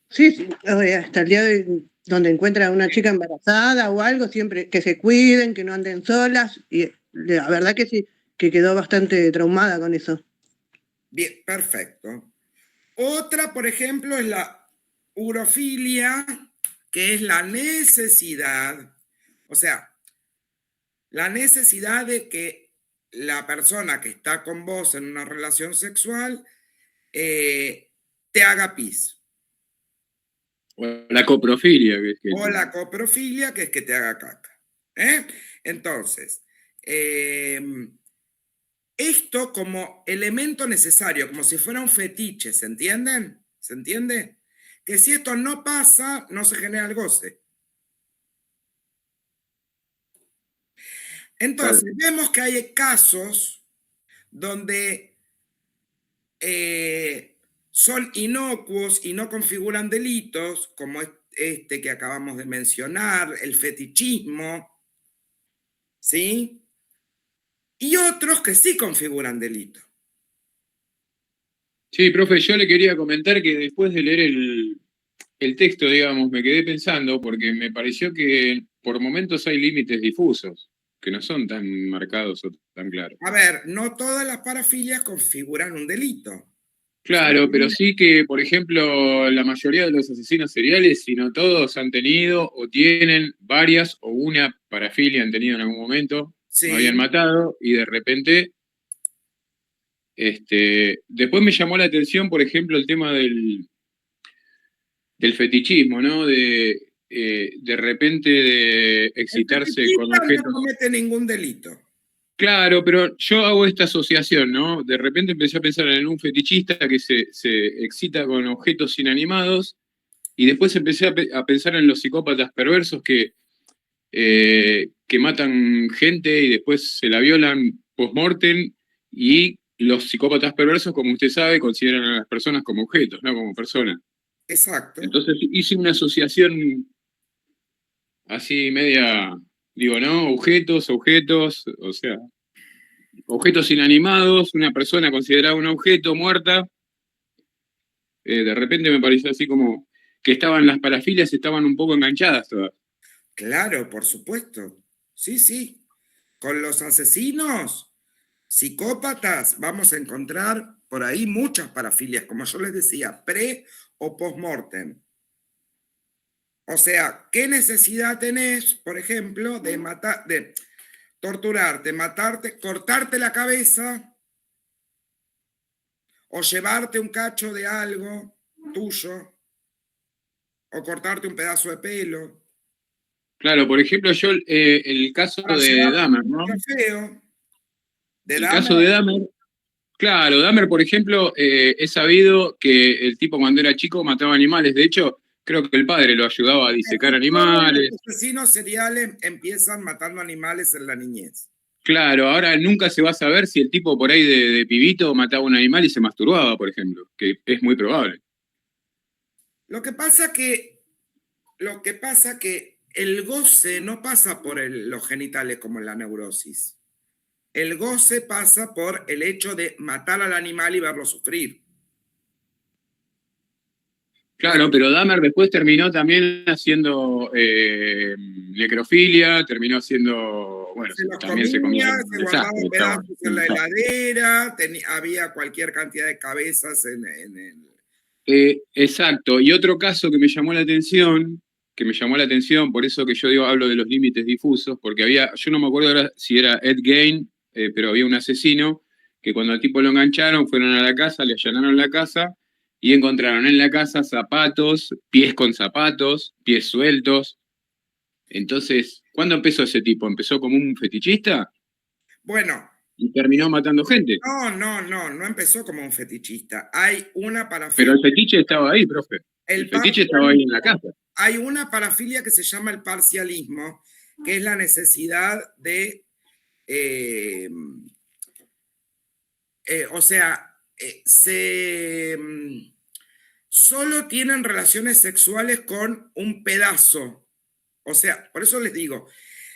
Sí, sí, hasta el día de hoy, donde encuentra a una chica embarazada o algo, siempre que se cuiden, que no anden solas, y la verdad que sí, que quedó bastante traumada con eso. Bien, perfecto. Otra, por ejemplo, es la urofilia, que es la necesidad, o sea, la necesidad de que la persona que está con vos en una relación sexual te haga pis. O la coprofilia, que es que... O la coprofilia, que es que te haga caca. Entonces, esto como elemento necesario, como si fuera un fetiche, ¿se entienden? ¿Se entiende? Que si esto no pasa, no se genera el goce. Entonces, vemos que hay casos donde son inocuos y no configuran delitos, como este que acabamos de mencionar, el fetichismo, ¿sí? Y otros que sí configuran delito. Sí, profe, yo le quería comentar que después de leer el texto, digamos, me quedé pensando porque me pareció que por momentos hay límites difusos, que no son tan marcados o tan claros. A ver, no todas las parafilias configuran un delito. Claro, pero sí que, por ejemplo, la mayoría de los asesinos seriales, si no todos, han tenido o tienen varias o una parafilia han tenido en algún momento, Sí. no habían matado y de repente... después me llamó la atención, por ejemplo, el tema del fetichismo, ¿no? De repente de excitarse con El objetos. no comete ningún delito. Claro, pero yo hago esta asociación, ¿no? De repente empecé a pensar en un fetichista que se excita con objetos inanimados y después empecé a pensar en los psicópatas perversos que matan gente y después se la violan post-mortem, y los psicópatas perversos, como usted sabe, consideran a las personas como objetos, no como personas. Exacto. Entonces hice una asociación así media, digo, ¿no? Objetos, o sea, objetos inanimados, una persona considerada un objeto muerta. De repente me pareció así como que las parafilias estaban un poco enganchadas todas. Claro, por supuesto. Sí, sí. Con los asesinos, psicópatas, vamos a encontrar por ahí muchas parafilias, como yo les decía, pre o post-mortem. O sea, ¿qué necesidad tenés, por ejemplo, de de torturarte, matarte, cortarte la cabeza o llevarte un cacho de algo tuyo o cortarte un pedazo de pelo? Claro, por ejemplo, yo el caso Para de llevarte Dahmer, un ¿no? trofeo de El Dahmer. caso de Dahmer, claro, Dahmer, por ejemplo, es sabido que el tipo cuando era chico mataba animales. De hecho, creo que el padre lo ayudaba a disecar animales. Los asesinos seriales empiezan matando animales en la niñez. Claro, ahora nunca se va a saber si el tipo por ahí de pibito mataba un animal y se masturbaba, por ejemplo, que es muy probable. Lo que pasa que el goce no pasa por los genitales como en la neurosis. El goce pasa por el hecho de matar al animal y verlo sufrir. Claro, pero Dahmer después terminó también haciendo necrofilia, terminó haciendo, bueno, Se los también se comía comía, un se guardaba desastre, pedazos en la estaba. heladera, había cualquier cantidad de cabezas en el... Exacto. Y otro caso que me llamó la atención, por eso que yo digo, hablo de los límites difusos, porque había, yo no me acuerdo ahora si era Ed Gein, pero había un asesino que cuando al tipo lo engancharon, fueron a la casa, le allanaron la casa y encontraron en la casa zapatos, pies con zapatos, pies sueltos. Entonces, ¿cuándo empezó ese tipo? ¿Empezó como un fetichista Bueno, y terminó matando gente? no empezó como un fetichista. Hay una Pero parafilia. el fetiche estaba ahí, profe. El fetiche estaba ahí en la casa. Hay una parafilia que se llama el parcialismo, que es la necesidad de, o sea, solo tienen relaciones sexuales con un pedazo. O sea, por eso les digo,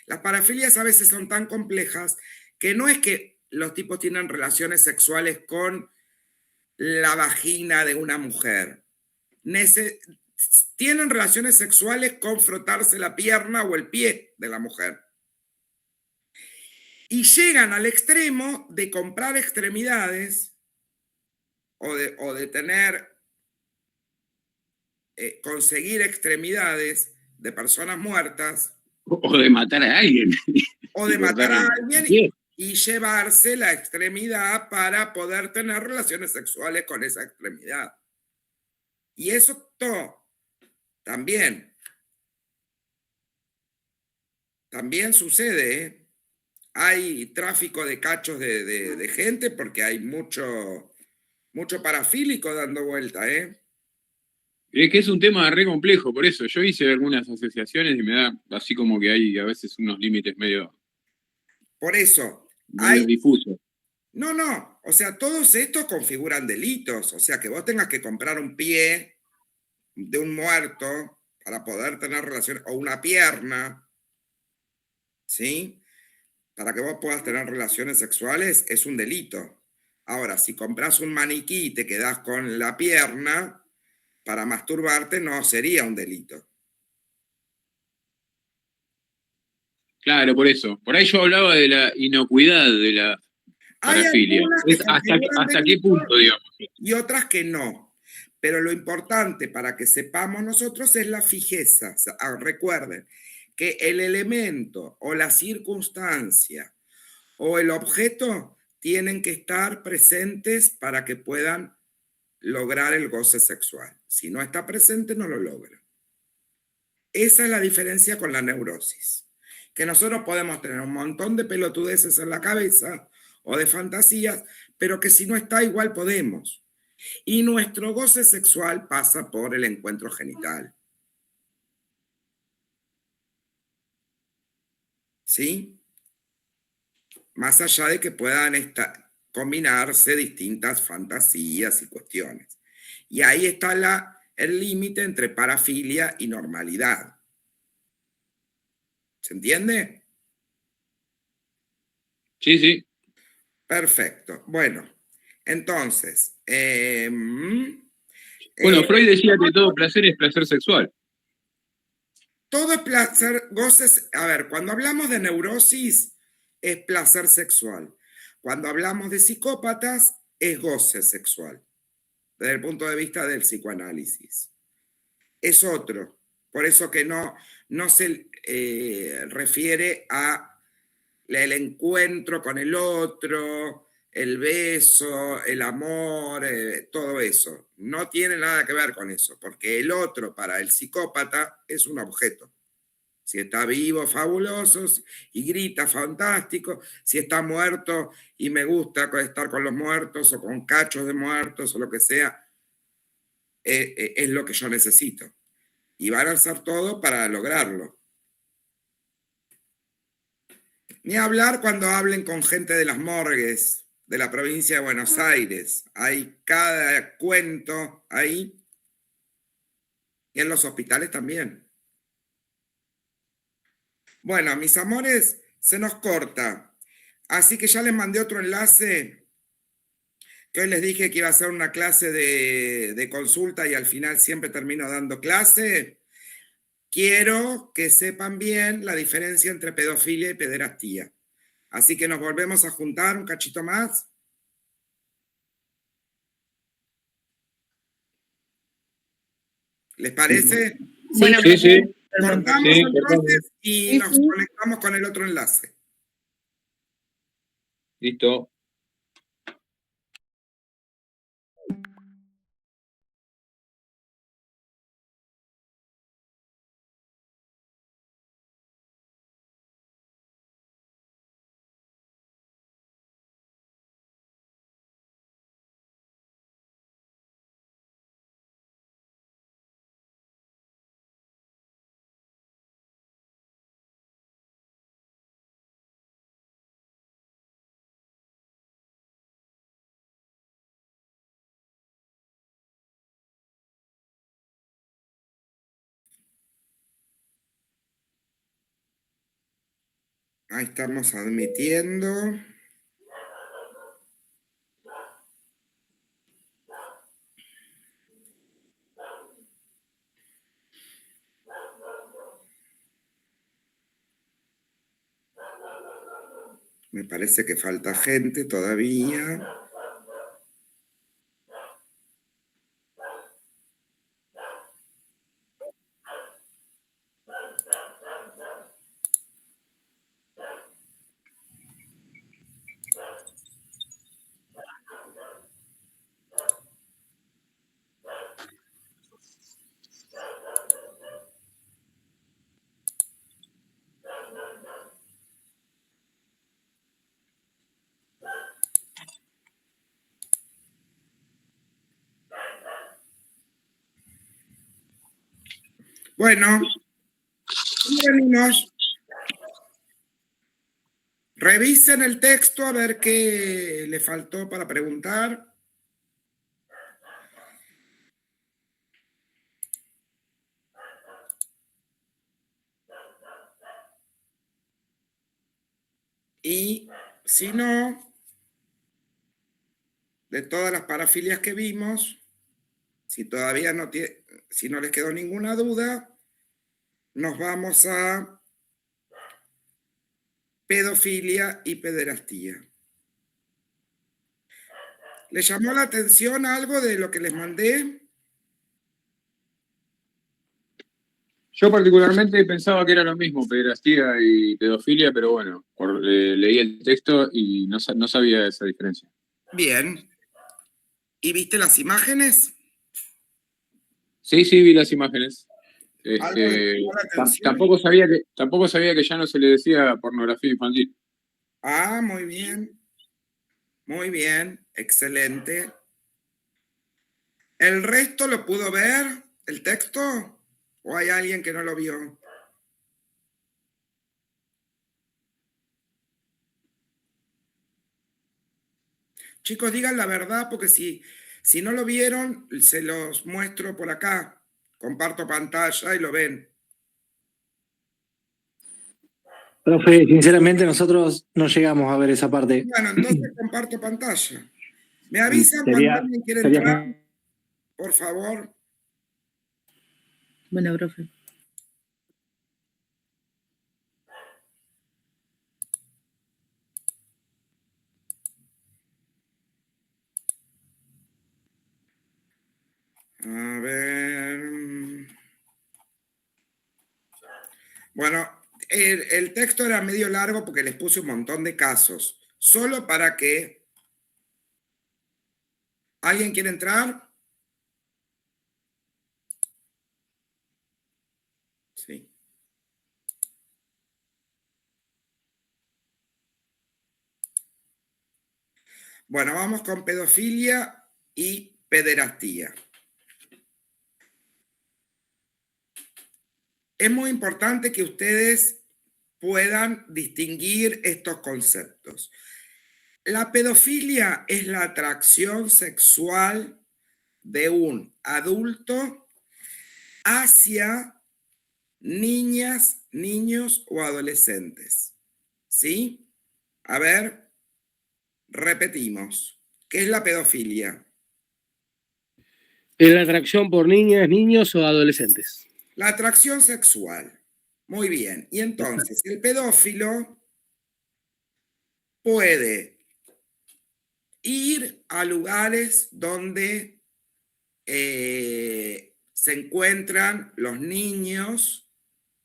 las parafilias a veces son tan complejas que no es que los tipos tienen relaciones sexuales con la vagina de una mujer. Tienen relaciones sexuales con frotarse la pierna o el pie de la mujer. Y llegan al extremo de comprar extremidades o de tener, conseguir extremidades de personas muertas. O de matar a alguien. O de matar a alguien y llevarse la extremidad para poder tener relaciones sexuales con esa extremidad. Y eso también sucede, ¿eh? Hay tráfico de cachos de gente porque hay mucho parafílico dando vuelta, ¿eh? Es que es un tema re complejo, por eso yo hice algunas asociaciones y me da así como que hay a veces unos límites medio, Por eso, medio difusos. No, o sea, todos estos configuran delitos, o sea, que vos tengas que comprar un pie de un muerto para poder tener relaciones, o una pierna, ¿sí? Para que vos puedas tener relaciones sexuales es un delito. Ahora, si compras un maniquí y te quedás con la pierna para masturbarte, no sería un delito. Claro, por eso. Por ahí yo hablaba de la inocuidad de la parafilia. ¿Hasta qué punto, digamos? Y otras que no. Pero lo importante para que sepamos nosotros es la fijeza. Recuerden que el elemento o la circunstancia o el objeto tienen que estar presentes para que puedan lograr el goce sexual. Si no está presente, no lo logra. Esa es la diferencia con la neurosis. Que nosotros podemos tener un montón de pelotudeces en la cabeza o de fantasías, pero que si no está igual podemos. Y nuestro goce sexual pasa por el encuentro genital. ¿Sí? Más allá de que puedan combinarse distintas fantasías y cuestiones. Y ahí está el límite entre parafilia y normalidad. ¿Se entiende? Sí, sí. Perfecto. Bueno, entonces... Bueno, Freud decía que todo placer es placer sexual. Todo es placer, goces. A ver, cuando hablamos de neurosis, es placer sexual. Cuando hablamos de psicópatas, es goce sexual, desde el punto de vista del psicoanálisis. Es otro. Por eso que no se refiere a el encuentro con el otro, el beso, el amor, todo eso. No tiene nada que ver con eso, porque el otro para el psicópata es un objeto. Si está vivo, fabuloso, y grita, fantástico. Si está muerto y me gusta estar con los muertos o con cachos de muertos o lo que sea, es lo que yo necesito. Y van a hacer todo para lograrlo. Ni hablar cuando hablen con gente de las morgues de la provincia de Buenos Aires. Hay cada cuento ahí. Y en los hospitales también. Bueno, mis amores, se nos corta. Así que ya les mandé otro enlace Que hoy les dije que iba a hacer una clase de consulta y al final siempre termino dando clase. Quiero que sepan bien la diferencia entre pedofilia y pederastía. Así que nos volvemos a juntar un cachito más. ¿Les parece? Bueno, Sí, sí. Cortamos Sí, entonces y Sí, nos sí. conectamos con el otro enlace. Listo. Ahí estamos admitiendo. Me parece que falta gente todavía. Bueno, venimos. Revisen el texto a ver qué le faltó para preguntar. Y si no, de todas las parafilias que vimos, si todavía no tiene, si no les quedó ninguna duda, nos vamos a pedofilia y pederastía. ¿Les llamó la atención algo de lo que les mandé? Yo particularmente pensaba que era lo mismo, pederastía y pedofilia, pero bueno, leí el texto y no sabía esa diferencia. Bien. ¿Y viste las imágenes? Sí, sí, vi las imágenes. ¿Algo les llamó la atención? Tampoco sabía que ya no se le decía pornografía infantil. Ah, muy bien. Muy bien, excelente. ¿El resto lo pudo ver, el texto? ¿O hay alguien que no lo vio? Chicos, digan la verdad porque si no lo vieron, se los muestro por acá. Comparto pantalla y lo ven. Profe, sinceramente nosotros no llegamos a ver esa parte. Bueno, entonces comparto pantalla. ¿Me avisan cuando Sería, alguien quiere sería entrar? Por favor. Bueno, profe. A ver. Bueno, el texto era medio largo porque les puse un montón de casos. Solo para que... ¿Alguien quiere entrar? Sí. Bueno, vamos con pedofilia y pederastía. Es muy importante que ustedes puedan distinguir estos conceptos. La pedofilia es la atracción sexual de un adulto hacia niñas, niños o adolescentes. ¿Sí? A ver, repetimos. ¿Qué es la pedofilia? ¿Es la atracción por niñas, niños o adolescentes? La atracción sexual. Muy bien. Y entonces, el pedófilo puede ir a lugares donde se encuentran los niños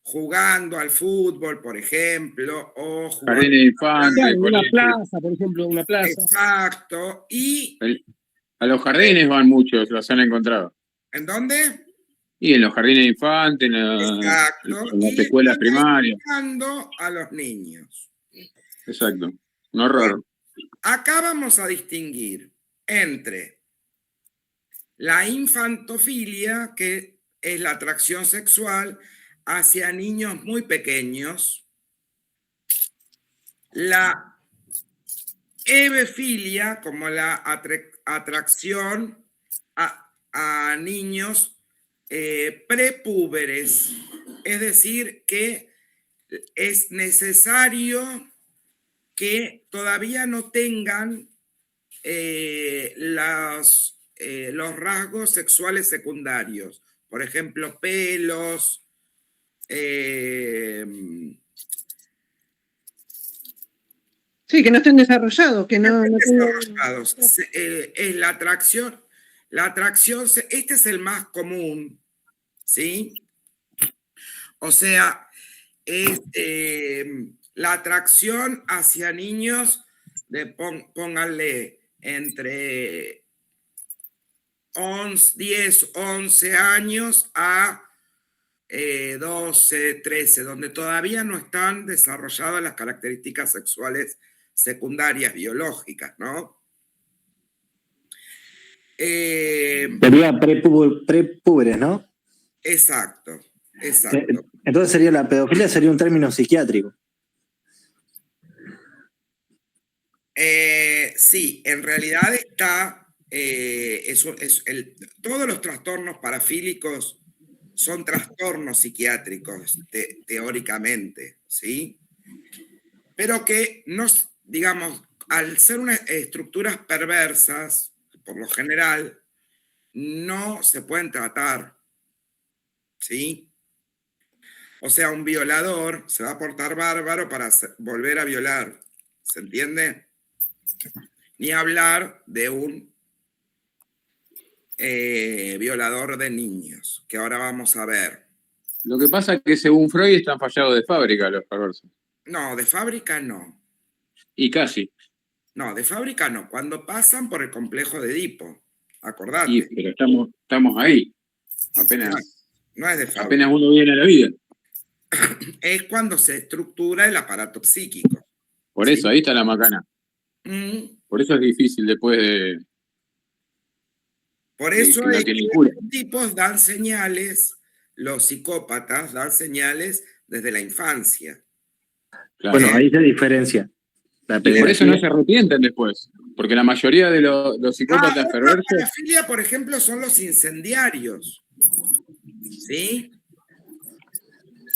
jugando al fútbol, por ejemplo, o jugando... Jardín de infantes, Claro, una colegio. plaza, por ejemplo, una plaza. Exacto. ¿Y A los jardines van muchos, los han encontrado. en dónde? Y en los jardines de infantes, Exacto. en Y las le escuelas están ahí primarias. jugando a los niños. Exacto. Un horror. Acá vamos a distinguir entre la infantofilia, que es la atracción sexual hacia niños muy pequeños, la hebefilia, como la atracción a niños prepúberes, es decir, que es necesario que todavía no tengan los rasgos sexuales secundarios, por ejemplo, pelos, Sí, que no estén desarrollados, que no tengan... desarrollados. Es la atracción, este es el más común, ¿sí? O sea, es la atracción hacia niños de pónganle entre 10, 11 años a 12, 13, donde todavía no están desarrolladas las características sexuales secundarias biológicas, ¿no? Sería prepúberes, ¿no? Exacto, exacto. Entonces sería la pedofilia, sería un término psiquiátrico. Sí, en realidad está, todos los trastornos parafílicos son trastornos psiquiátricos, teóricamente, ¿sí? Pero que, digamos, al ser unas estructuras perversas, por lo general, no se pueden tratar, ¿sí? O sea, un violador se va a portar bárbaro para volver a violar, ¿se entiende? Ni hablar de un violador de niños, que ahora vamos a ver. Lo que pasa es que según Freud están fallados de fábrica los perversos. No, de fábrica no. Y casi. No, de fábrica no. Cuando pasan por el complejo de Edipo, acordate. Pero estamos ahí. Apenas, no es de fábrica. apenas uno viene a la vida. Es cuando se estructura el aparato psíquico. Por eso, ahí está la macana. Por eso es difícil después de... Por eso que no es que tienen cura. los tipos dan señales, los psicópatas dan señales desde la infancia. Claro. Bueno, ahí se diferencia. La Y por eso no se arrepienten después. Porque la mayoría de los psicópatas otra perversos... parafilia, por ejemplo, son los incendiarios. ¿Sí?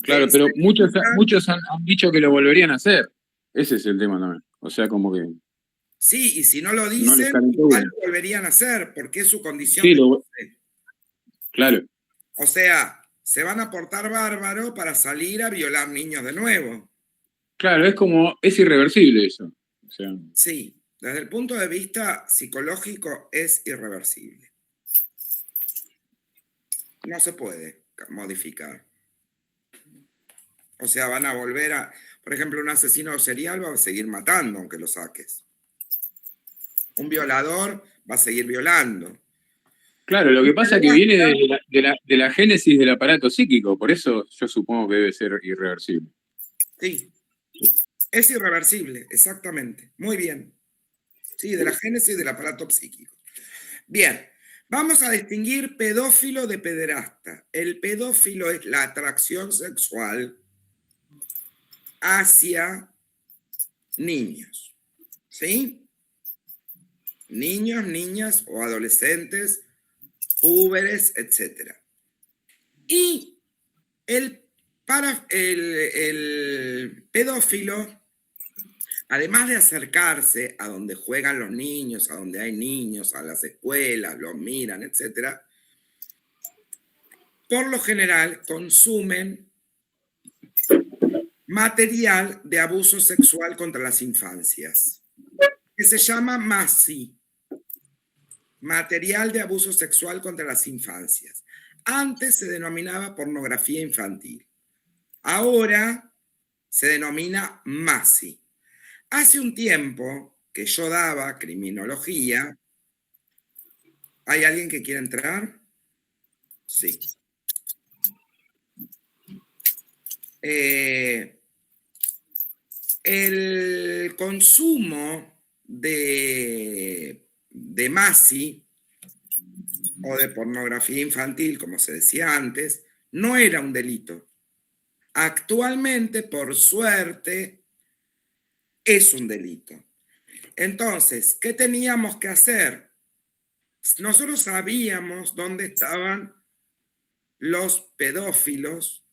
Claro, pero muchos han dicho que lo volverían a hacer. Ese es el tema también. O sea, como que... Sí, y si no lo No les dicen, calentó igual una. lo volverían a hacer, porque es su condición. Sí, de claro. O sea, se van a portar bárbaro para salir a violar niños de nuevo. Claro, es irreversible eso. O sea, Sí, desde el punto de vista psicológico es irreversible. No se puede modificar. O sea, van a volver a... Por ejemplo, un asesino serial va a seguir matando aunque lo saques. Un violador va a seguir violando. claro, lo que pasa es que viene de la génesis del aparato psíquico, por eso yo supongo que debe ser irreversible. Sí, es irreversible, exactamente. Muy bien. Sí, de la génesis del aparato psíquico. Bien, vamos a distinguir pedófilo de pederasta. El pedófilo es la atracción sexual hacia niños, ¿sí? Niños, niñas o adolescentes, púberes, etc. Y el pedófilo además de acercarse a donde juegan los niños, a donde hay niños, a las escuelas, los miran, etc., por lo general consumen material de abuso sexual contra las infancias, que se llama MASI, material de abuso sexual contra las infancias. Antes se denominaba pornografía infantil. Ahora se denomina MASI. Hace un tiempo que yo daba criminología. ¿Hay alguien que quiera entrar? Sí. El consumo de MASI o de pornografía infantil, como se decía antes, no era un delito. Actualmente, por suerte, es un delito. Entonces, ¿qué teníamos que hacer? Nosotros sabíamos dónde estaban los pedófilos.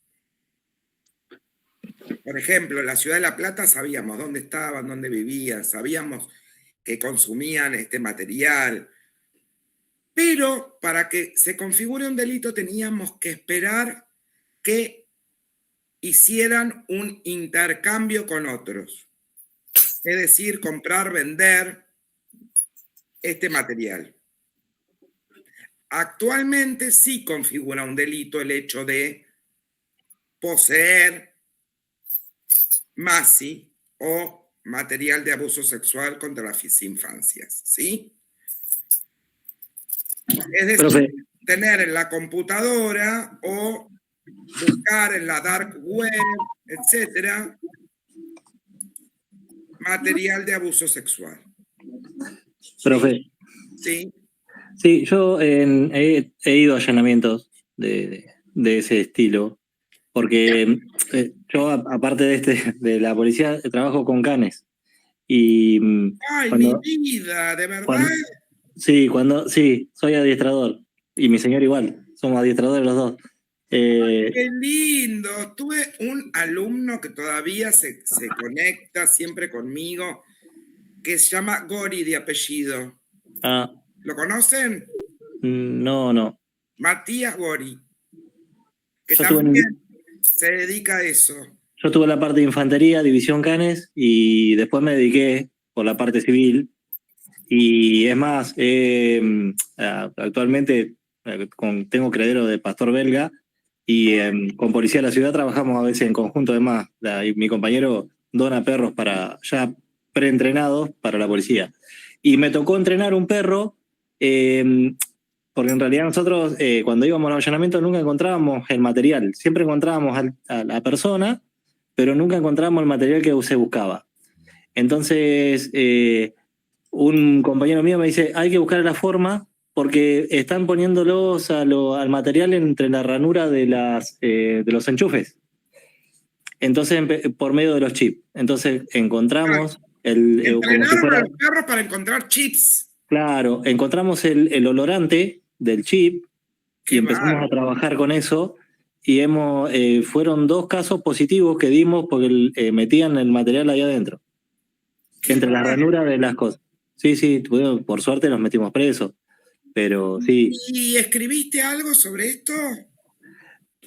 Por ejemplo, en la ciudad de La Plata sabíamos dónde estaban, dónde vivían, sabíamos que consumían este material. Pero para que se configure un delito teníamos que esperar que hicieran un intercambio con otros. Es decir, comprar, vender este material. Actualmente sí configura un delito el hecho de poseer MASI o material de abuso sexual contra las infancias, ¿sí? Es decir, Profe, tener en la computadora o buscar en la dark web, etcétera, material de abuso sexual. profe, Sí. sí, yo he ido a allanamientos de ese estilo, porque yo, aparte de la policía, trabajo con canes. Y Ay, cuando, mi vida, ¿de verdad? sí, soy adiestrador. Y mi señor igual, somos adiestradores los dos. Qué lindo. Tuve un alumno que todavía se conecta siempre conmigo, que se llama Gori de apellido. Ah, ¿Lo conocen? no. Matías Gori, que Yo tuve, también se dedica a eso. yo tuve la parte de infantería, división canes, y después me dediqué por la parte civil. Y es más, actualmente tengo credero de pastor belga y con Policía de la Ciudad trabajamos a veces en conjunto. Además, mi compañero dona perros ya preentrenados para la policía. Y me tocó entrenar un perro, porque en realidad nosotros cuando íbamos al allanamiento nunca encontrábamos el material. Siempre encontrábamos a la persona, pero nunca encontrábamos el material que se buscaba. Entonces, un compañero mío me dice, hay que buscar la forma porque están poniéndolos al material entre la ranura de los enchufes. Entonces, por medio de los chips. Entonces, encontramos como si fuera... a los perros para encontrar chips. Claro, encontramos el olorante del chip y empezamos a trabajar con eso. Y fueron 2 casos positivos que dimos porque metían el material ahí adentro. Entre la ranura de las cosas. Sí, por suerte nos metimos presos, pero sí. ¿Y escribiste algo sobre esto?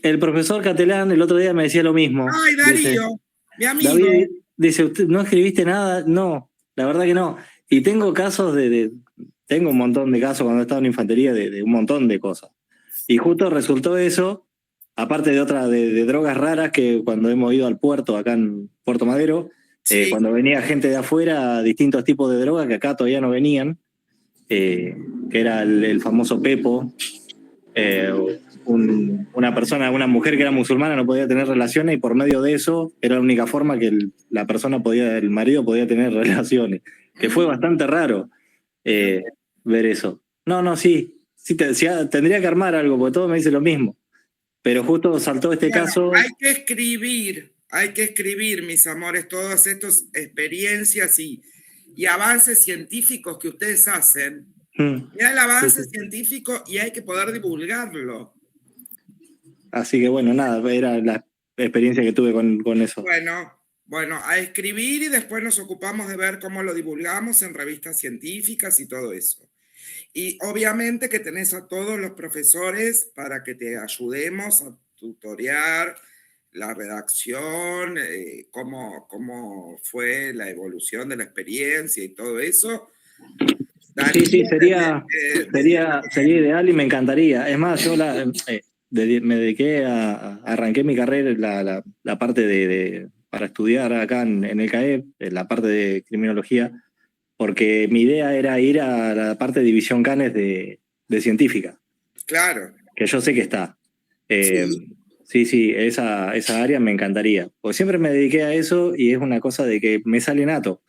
El profesor Catelán el otro día me decía lo mismo. Ay, Darío, mi amigo. David dice, ¿usted no escribiste nada? No, la verdad que no. Y tengo casos tengo un montón de casos cuando estaba en infantería de un montón de cosas. Y justo resultó eso, aparte de drogas raras que cuando hemos ido al puerto, acá en Puerto Madero, Sí. Cuando venía gente de afuera, distintos tipos de drogas que acá todavía no venían, que era el famoso Pepo, una mujer que era musulmana no podía tener relaciones y por medio de eso era la única forma que el marido podía tener relaciones, que fue bastante raro ver eso. Sí, tendría que armar algo, porque todo me dice lo mismo, pero justo saltó este caso. Hay que escribir, mis amores, todas estas experiencias y avances científicos que ustedes hacen. Mira el avance científico y hay que poder divulgarlo. Así que bueno, nada, era la experiencia que tuve con eso. Bueno, Bueno, a escribir y después nos ocupamos de ver cómo lo divulgamos en revistas científicas y todo eso. Y obviamente que tenés a todos los profesores para que te ayudemos a tutorear la redacción, cómo fue la evolución de la experiencia y todo eso. Sí, sí, sería ideal y me encantaría. Es más, yo me dediqué arranqué mi carrera, la parte para estudiar acá en el CAEP, la parte de criminología, porque mi idea era ir a la parte de división Canes de científica. Claro. Que yo sé que está. Sí, esa área me encantaría. Porque siempre me dediqué a eso y es una cosa de que me sale nato.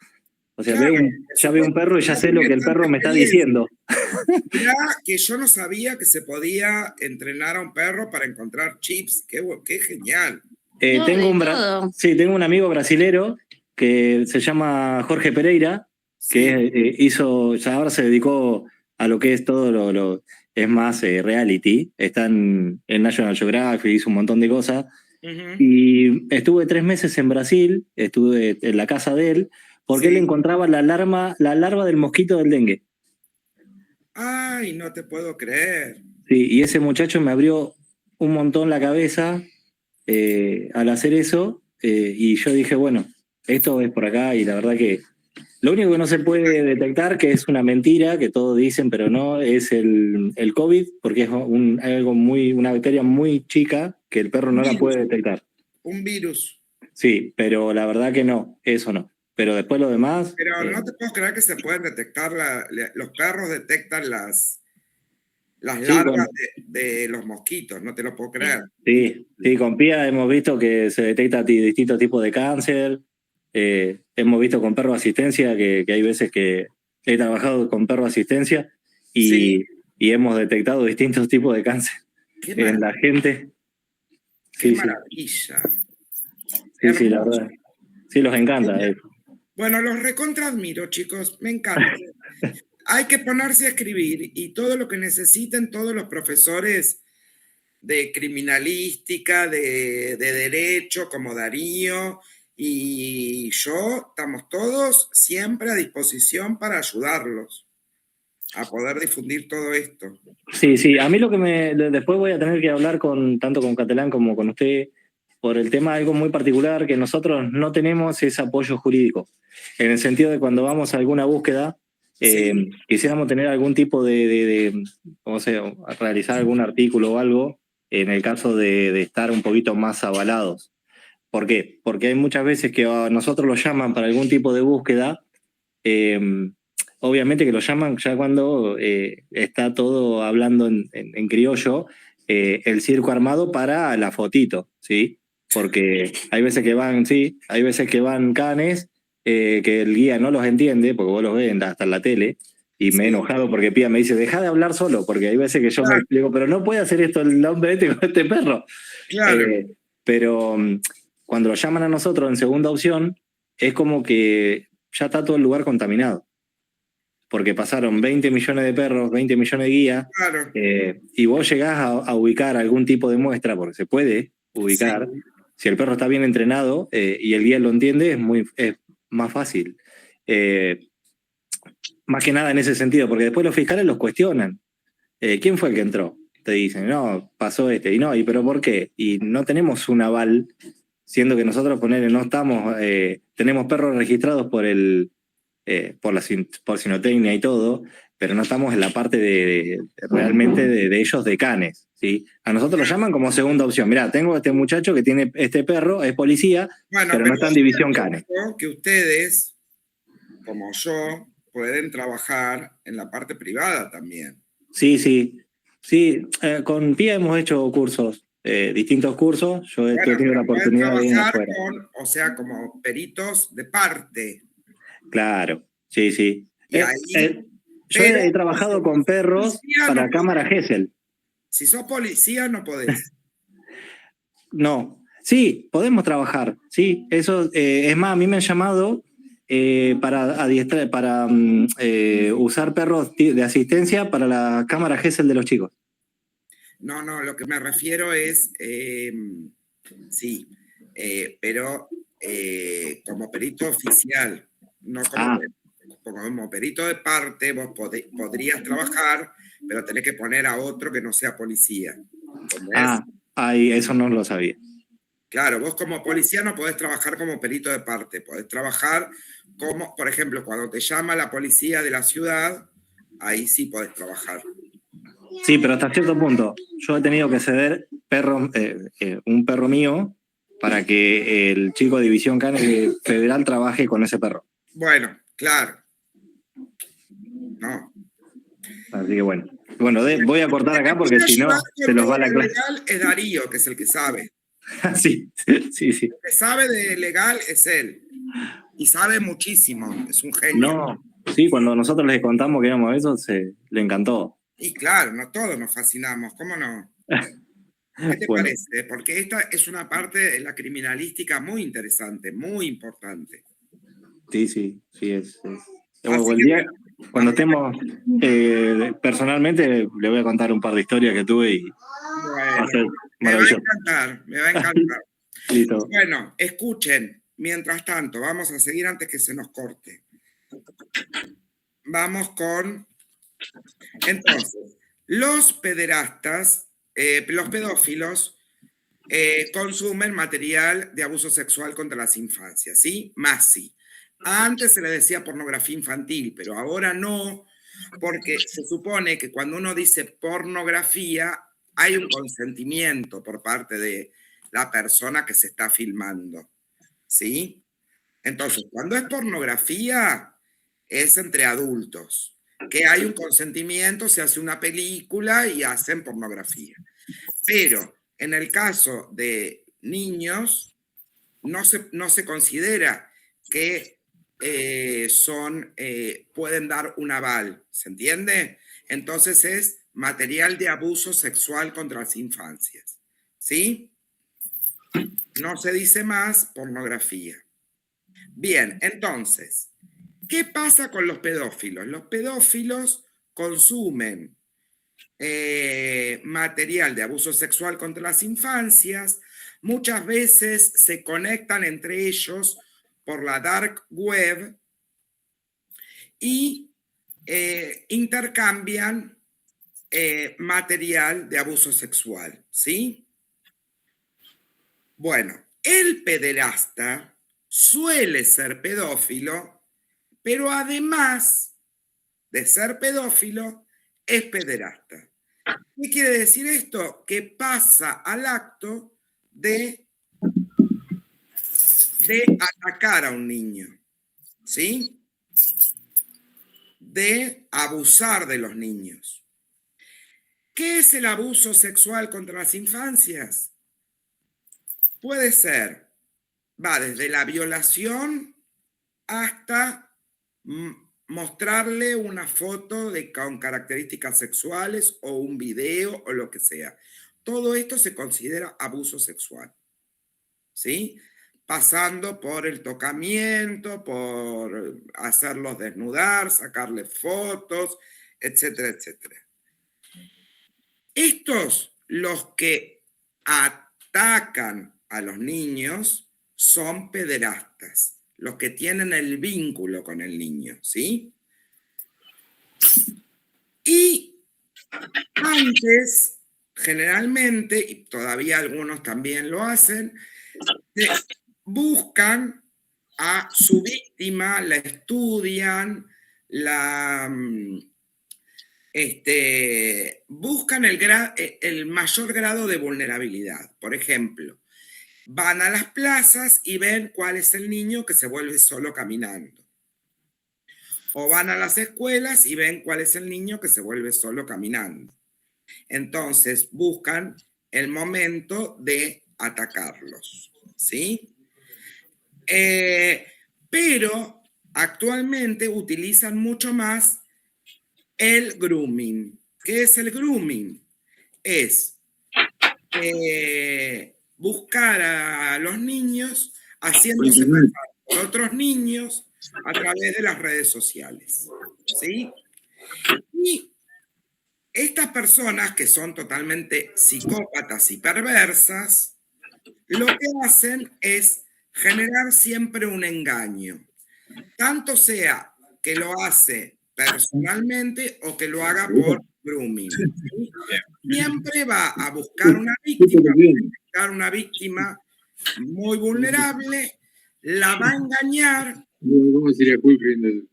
O sea, Claro, ya veo un perro y ya sé lo que el perro me está diciendo. Mirá que yo no sabía que se podía entrenar a un perro para encontrar chips. Qué genial. Tengo un amigo brasilero que se llama Jorge Pereira, que ya ahora se dedicó a lo que es todo es más reality. Está en National Geographic, hizo un montón de cosas. Y estuve 3 meses en Brasil, estuve en la casa de él, porque él encontraba la larva del mosquito del dengue. Ay, no te puedo creer. Sí, y ese muchacho me abrió un montón la cabeza al hacer eso, y yo dije, bueno, esto es por acá, y la verdad que lo único que no se puede detectar, que es una mentira, que todos dicen, pero no, es el COVID, porque es una bacteria muy chica que el perro no la puede detectar. Un virus. Sí, pero la verdad que no, eso no. Pero después lo demás... Pero no te puedo creer que se pueden detectar, los perros detectan las larvas de los mosquitos, no te lo puedo creer. Sí, con Pía hemos visto que se detecta distintos tipos de cáncer. Hemos visto con perro asistencia que hay veces que he trabajado con perro asistencia y hemos detectado distintos tipos de cáncer en la gente. ¡Qué maravilla! Sí, la verdad. Sí, los encanta. Bueno, los recontra admiro, chicos, me encanta. Hay que ponerse a escribir y todo lo que necesiten todos los profesores de criminalística, de derecho, como Darío y yo, estamos todos siempre a disposición para ayudarlos a poder difundir todo esto. Sí, a mí después voy a tener que hablar tanto con Catalán como con usted por el tema de algo muy particular, que nosotros no tenemos ese apoyo jurídico, en el sentido de cuando vamos a alguna búsqueda, quisiéramos tener algún tipo realizar algún artículo o algo, en el caso de estar un poquito más avalados. ¿Por qué? Porque hay muchas veces que a nosotros los llaman para algún tipo de búsqueda, obviamente que lo llaman ya cuando está todo hablando en criollo, el circo armado para la fotito, ¿sí? Porque hay veces que van canes que el guía no los entiende, porque vos los ves hasta en la tele, y me he enojado porque Pía me dice, deja de hablar solo, porque hay veces que yo me explico, pero no puede hacer esto el hombre con este perro. Claro. Pero cuando lo llaman a nosotros en segunda opción, es como que ya está todo el lugar contaminado. Porque pasaron 20 millones de perros, 20 millones de guías, y vos llegás a ubicar algún tipo de muestra, porque se puede ubicar, si el perro está bien entrenado y el guía lo entiende, es más fácil. Más que nada en ese sentido, porque después los fiscales los cuestionan. ¿Quién fue el que entró? Te dicen, no, pasó ¿pero por qué? Y no tenemos un aval, siendo que nosotros no estamos, tenemos perros registrados por sinotecnia y todo, pero no estamos en la parte realmente de ellos de canes, ¿sí? A nosotros lo llaman como segunda opción. Mirá, tengo este muchacho que tiene este perro, es policía, pero no está en división canes. Que ustedes, como yo, pueden trabajar en la parte privada también. Sí, con Pía hemos hecho cursos, distintos cursos. Yo he tenido la oportunidad de ir afuera. O sea, como peritos de parte. Claro, sí. Y ahí, yo he trabajado con perros para cámara Gesell. Si sos policía, no podés. No, sí, podemos trabajar, sí. Eso, es más, a mí me han llamado para usar perros de asistencia para la cámara Gesell de los chicos. No, lo que me refiero es, sí, pero como perito oficial, no como perito de parte. Vos podrías trabajar, pero tenés que poner a otro que no sea policía. ¿Entendés? Ahí, eso no lo sabía. Claro, vos como policía no podés trabajar como perito de parte, podés trabajar como, por ejemplo, cuando te llama la policía de la ciudad, ahí sí podés trabajar. Sí, pero hasta cierto punto. Yo he tenido que ceder un perro mío para que el chico de División Cane Federal trabaje con ese perro. Bueno, claro. No. Así que bueno. Bueno, voy a cortar acá porque si no se los va la clase. Legal es Darío, que es el que sabe. Sí. El que sabe de legal es él. Y sabe muchísimo, es un genio. No, sí, cuando nosotros les contamos que éramos eso, le encantó. Y claro, no todos nos fascinamos, ¿cómo no? ¿Qué te parece? Porque esta es una parte de la criminalística muy interesante, muy importante. Sí, es. El día, cuando estemos personalmente, le voy a contar un par de historias que tuve y va a ser maravilloso. Me va a encantar. Listo. Bueno, escuchen, mientras tanto, vamos a seguir antes que se nos corte. Vamos con... Entonces, los pederastas, los pedófilos, consumen material de abuso sexual contra las infancias, ¿sí? MASI. Antes se le decía pornografía infantil, pero ahora no, porque se supone que cuando uno dice pornografía, hay un consentimiento por parte de la persona que se está filmando, ¿sí? Entonces, cuando es pornografía, es entre adultos, que hay un consentimiento, se hace una película y hacen pornografía. Pero en el caso de niños, no se considera que pueden dar un aval, ¿se entiende? Entonces es material de abuso sexual contra las infancias, ¿sí? No se dice más pornografía. Bien, entonces, ¿qué pasa con los pedófilos? Los pedófilos consumen material de abuso sexual contra las infancias, muchas veces se conectan entre ellos por la dark web y intercambian material de abuso sexual, ¿sí? Bueno, el pederasta suele ser pedófilo, pero además de ser pedófilo, es pederasta. ¿Qué quiere decir esto? Que pasa al acto de atacar a un niño, ¿sí? De abusar de los niños. ¿Qué es el abuso sexual contra las infancias? Puede ser, va desde la violación hasta mostrarle una foto con características sexuales o un video o lo que sea. Todo esto se considera abuso sexual, ¿sí? Pasando por el tocamiento, por hacerlos desnudar, sacarle fotos, etcétera, etcétera. Estos, los que atacan a los niños, son pederastas, los que tienen el vínculo con el niño, ¿sí? Y antes, generalmente, y todavía algunos también lo hacen, buscan a su víctima, la estudian, buscan el mayor grado de vulnerabilidad. Por ejemplo, van a las plazas y ven cuál es el niño que se vuelve solo caminando. O van a las escuelas y ven cuál es el niño que se vuelve solo caminando. Entonces buscan el momento de atacarlos, ¿sí? Pero actualmente utilizan mucho más el grooming. ¿Qué es el grooming? Es buscar a los niños haciéndose pasar por otros niños a través de las redes sociales, ¿sí? Y estas personas que son totalmente psicópatas y perversas, lo que hacen es generar siempre un engaño. Tanto sea que lo hace personalmente o que lo haga por grooming. ¿Sí? Siempre va a buscar una víctima muy vulnerable, la va a engañar. ¿Cómo sería Quickring?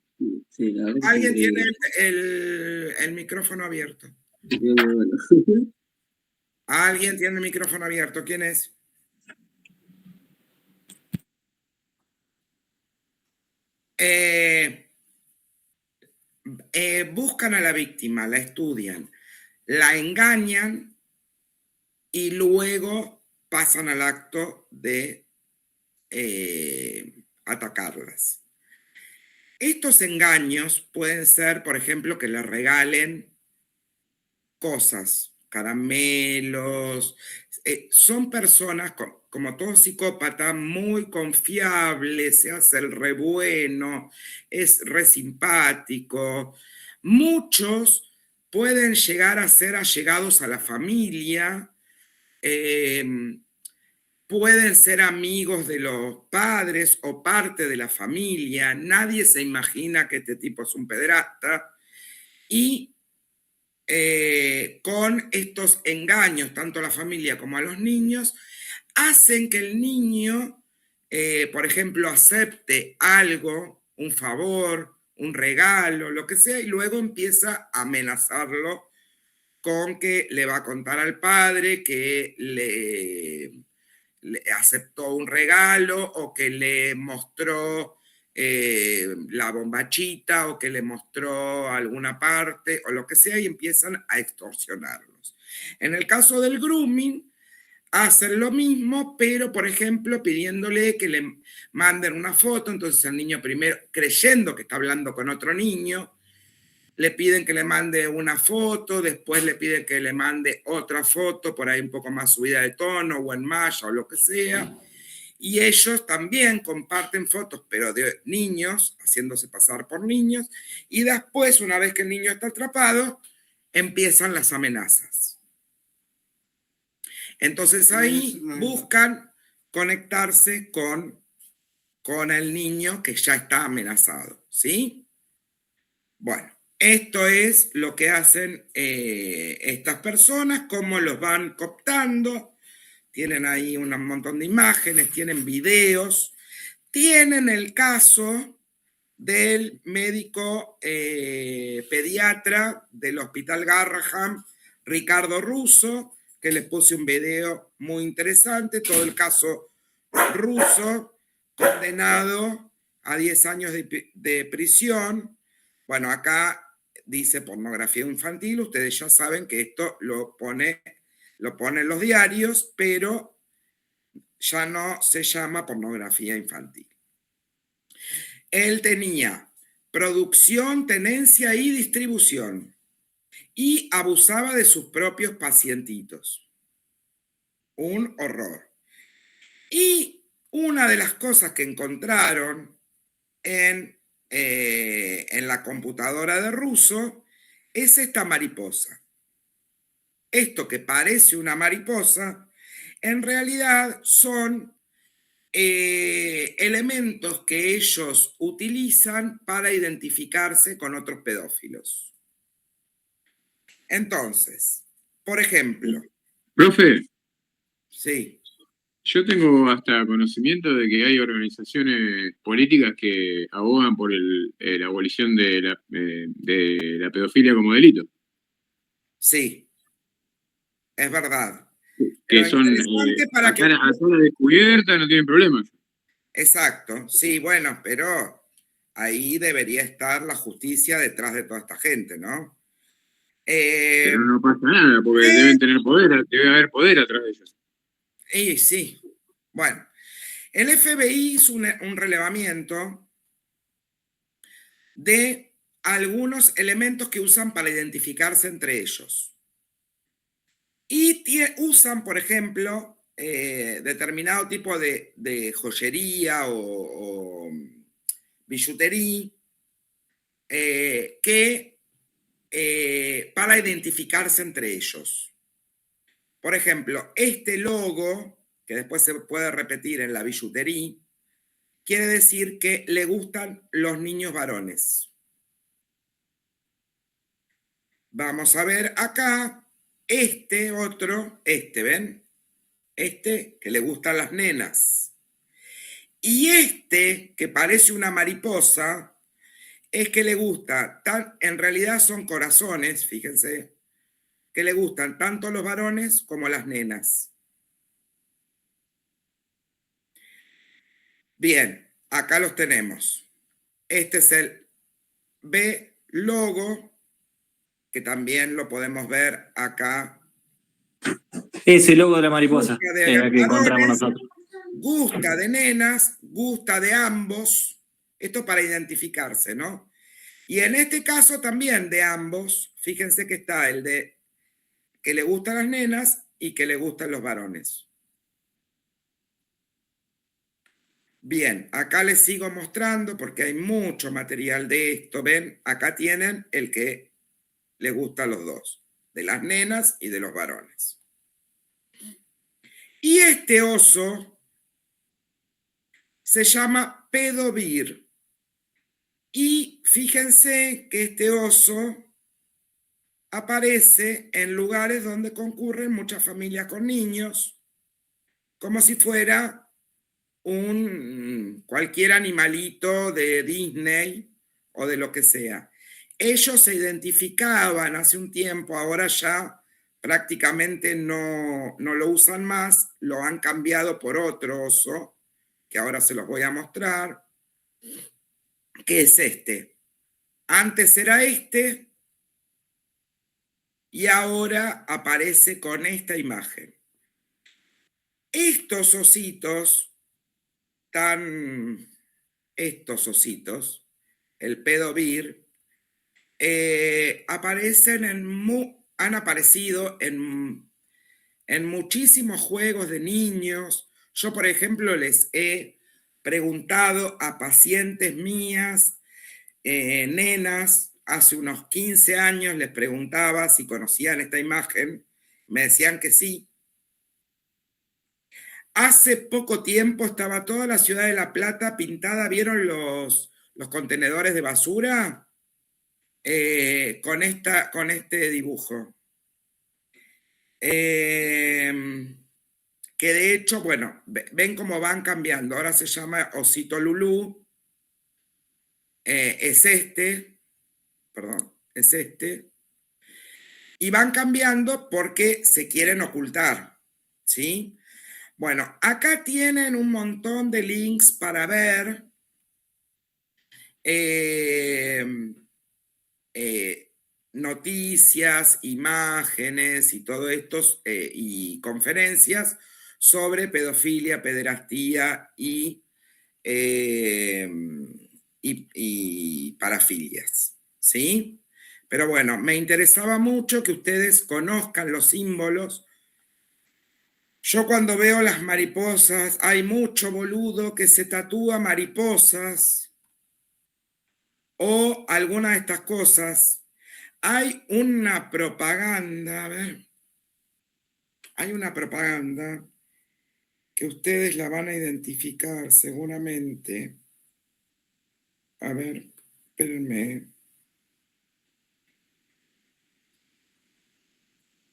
Sí, la verdad que Alguien sí. tiene el micrófono abierto. Alguien tiene el micrófono abierto. ¿Quién es? Buscan a la víctima, la estudian, la engañan y luego pasan al acto de atacarlas. Estos engaños pueden ser, por ejemplo, que le regalen cosas, caramelos. Son personas, como todo psicópata, muy confiables, se hace el re bueno, es re simpático. Muchos pueden llegar a ser allegados a la familia, pueden ser amigos de los padres o parte de la familia. Nadie se imagina que este tipo es un pederasta. Y con estos engaños, tanto a la familia como a los niños, hacen que el niño, por ejemplo, acepte algo, un favor, un regalo, lo que sea, y luego empieza a amenazarlo con que le va a contar al padre que le aceptó un regalo o que le mostró la bombachita o que le mostró alguna parte o lo que sea y empiezan a extorsionarlos. En el caso del grooming, hacen lo mismo, pero por ejemplo pidiéndole que le manden una foto, entonces el niño primero, creyendo que está hablando con otro niño, le piden que le mande una foto, después le piden que le mande otra foto, por ahí un poco más subida de tono o en malla o lo que sea. Y ellos también comparten fotos, pero de niños, haciéndose pasar por niños. Y después, una vez que el niño está atrapado, empiezan las amenazas. Entonces ahí buscan conectarse con el niño que ya está amenazado, ¿sí? Bueno. Esto es lo que hacen estas personas, cómo los van cooptando. Tienen ahí un montón de imágenes, tienen videos. Tienen el caso del médico pediatra del Hospital Garraham, Ricardo Russo, que les puse un video muy interesante. Todo el caso Russo, condenado a 10 años de prisión. Bueno, acá dice pornografía infantil, ustedes ya saben que esto lo ponen los diarios, pero ya no se llama pornografía infantil. Él tenía producción, tenencia y distribución y abusaba de sus propios pacientitos. Un horror. Y una de las cosas que encontraron en la computadora de Russo es esta mariposa. Esto que parece una mariposa, en realidad son elementos que ellos utilizan para identificarse con otros pedófilos. Entonces, por ejemplo. Profe. Sí. Yo tengo hasta conocimiento de que hay organizaciones políticas que abogan por la abolición de la pedofilia como delito. Sí, es verdad. Que son a cara descubierta, no tienen problemas. Exacto, sí, bueno, pero ahí debería estar la justicia detrás de toda esta gente, ¿no? Pero no pasa nada, porque deben tener poder, debe haber poder atrás de ellos. Y sí, bueno, el FBI hizo un relevamiento de algunos elementos que usan para identificarse entre ellos. Y usan, por ejemplo, determinado tipo de joyería o billutería para identificarse entre ellos. Por ejemplo, este logo, que después se puede repetir en la billutería, quiere decir que le gustan los niños varones. Vamos a ver acá este otro, ¿ven? Este que le gustan las nenas. Y este que parece una mariposa es que le gusta, en realidad son corazones, fíjense, que le gustan tanto los varones como las nenas. Bien, acá los tenemos. Este es el B logo, que también lo podemos ver acá. Ese logo de la mariposa Gusta de era que encontramos varones, nosotros. gusta de nenas, gusta de ambos. Esto para identificarse, ¿no? Y en este caso también de ambos, fíjense que está el de que le gustan las nenas y que le gustan los varones. Bien, acá les sigo mostrando porque hay mucho material de esto. Ven, acá tienen el que le gusta a los dos, de las nenas y de los varones. Y este oso se llama pedovir. Y fíjense que este oso aparece en lugares donde concurren muchas familias con niños, como si fuera cualquier animalito de Disney o de lo que sea. Ellos se identificaban hace un tiempo, ahora ya prácticamente no lo usan más, lo han cambiado por otro oso, que ahora se los voy a mostrar, que es este. Antes era este y ahora aparece con esta imagen. Estos ositos, el pedovir, han aparecido en muchísimos juegos de niños. Yo, por ejemplo, les he preguntado a pacientes mías, nenas, hace unos 15 años les preguntaba si conocían esta imagen, me decían que sí. Hace poco tiempo estaba toda la ciudad de La Plata pintada, ¿vieron los contenedores de basura? Con este dibujo. Que de hecho, bueno, ven cómo van cambiando. Ahora se llama Osito Lulú. Es este. Y van cambiando porque se quieren ocultar, ¿sí? Bueno, acá tienen un montón de links para ver noticias, imágenes y todo esto, y conferencias sobre pedofilia, pederastía y parafilias, ¿sí? Pero bueno, me interesaba mucho que ustedes conozcan los símbolos. Yo cuando veo las mariposas, hay mucho boludo que se tatúa mariposas o alguna de estas cosas. Hay una propaganda, a ver, hay una propaganda que ustedes la van a identificar seguramente. A ver, espérenme.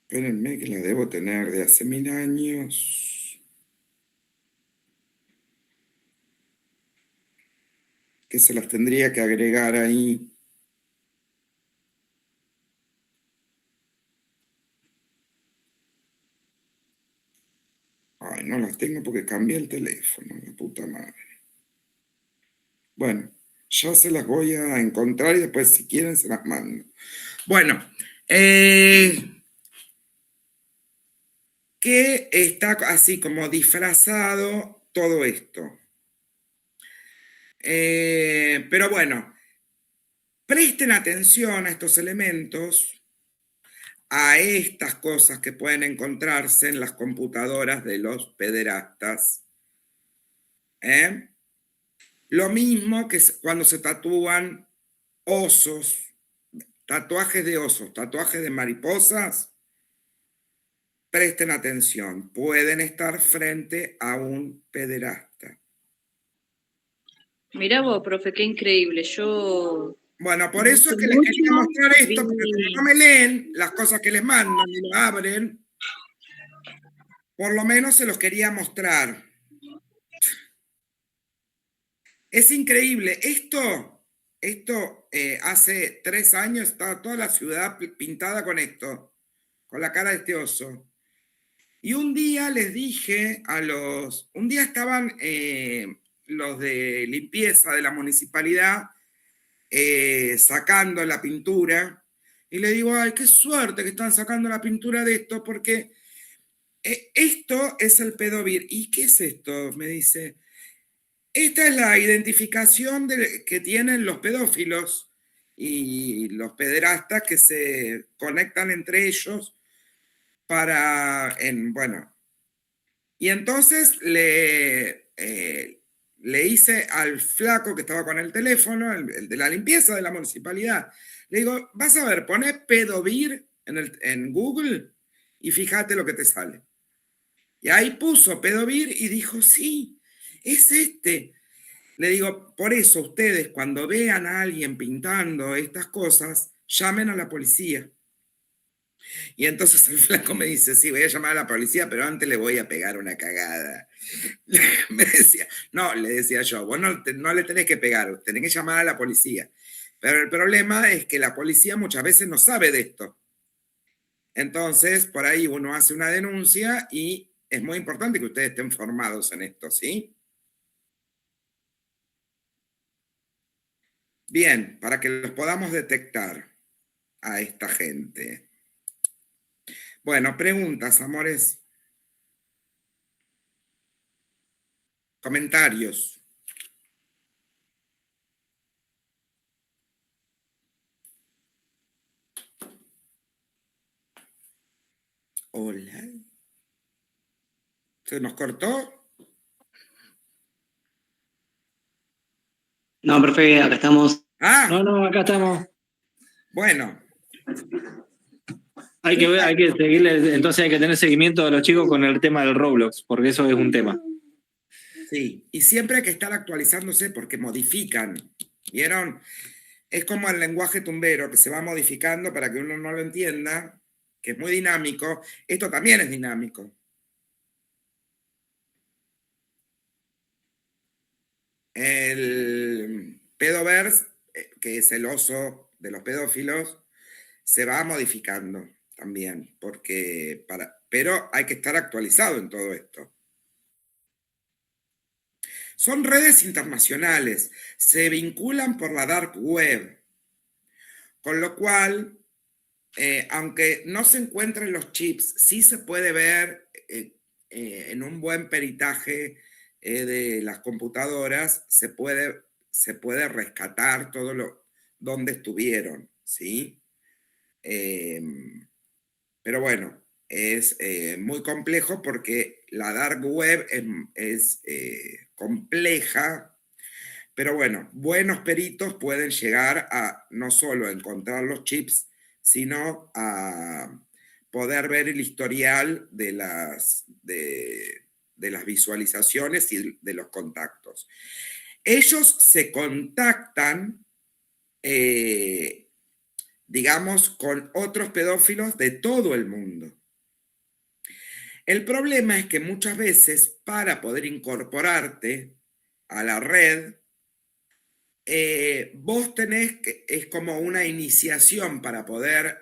Espérenme que la debo tener de hace 1000 años. Que se las tendría que agregar ahí. Ay, no las tengo porque cambié el teléfono, la puta madre. Bueno, ya se las voy a encontrar y después si quieren se las mando. Bueno, que está así como disfrazado todo esto. Pero bueno, presten atención a estos elementos, a estas cosas que pueden encontrarse en las computadoras de los pederastas. Lo mismo que cuando se tatúan osos, tatuajes de osos, tatuajes de mariposas. Presten atención, pueden estar frente a un pederasta. Mirá vos, profe, qué increíble. Yo Bueno, por eso es que les quería mostrar esto, porque como no me leen las cosas que les mandan y lo abren, por lo menos se los quería mostrar. Es increíble. Esto hace 3 años estaba toda la ciudad pintada con esto, con la cara de este oso. Y un día les dije un día estaban los de limpieza de la municipalidad sacando la pintura, y le digo, ay, qué suerte que están sacando la pintura de esto, porque esto es el pedovir. ¿Y qué es esto? Me dice, esta es la identificación que tienen los pedófilos y los pederastas que se conectan entre ellos bueno. Y entonces le hice al flaco que estaba con el teléfono, el de la limpieza de la municipalidad, le digo, vas a ver, poné pedovir en Google y fíjate lo que te sale. Y ahí puso pedovir y dijo, sí, es este. Le digo, por eso ustedes cuando vean a alguien pintando estas cosas, llamen a la policía. Y entonces el flaco me dice, sí, voy a llamar a la policía, pero antes le voy a pegar una cagada. Me decía, no, le decía yo, vos no le tenés que pegar, tenés que llamar a la policía. Pero el problema es que la policía muchas veces no sabe de esto. Entonces, por ahí uno hace una denuncia y es muy importante que ustedes estén formados en esto, ¿sí? Bien, para que los podamos detectar a esta gente. Bueno, preguntas, amores. Comentarios. Hola. ¿Se nos cortó? No, profe, acá estamos. Ah, No, acá estamos. bueno. Hay que seguirle, entonces hay que tener seguimiento a los chicos con el tema del Roblox, porque eso es un tema. Sí, y siempre hay que estar actualizándose porque modifican. ¿Vieron? Es como el lenguaje tumbero que se va modificando para que uno no lo entienda, que es muy dinámico. Esto también es dinámico. El pedoverse, que es el oso de los pedófilos, se va modificando también, pero hay que estar actualizado en todo esto. Son redes internacionales, se vinculan por la dark web, con lo cual, aunque no se encuentren los chips, sí se puede ver en un buen peritaje de las computadoras, se puede rescatar donde estuvieron, ¿sí? Pero bueno, es muy complejo porque la dark web es compleja, pero bueno, buenos peritos pueden llegar a no solo encontrar los chips, sino a poder ver el historial de las visualizaciones y de los contactos. Ellos se contactan, digamos, con otros pedófilos de todo el mundo. El problema es que muchas veces para poder incorporarte a la red, vos tenés que, es como una iniciación para poder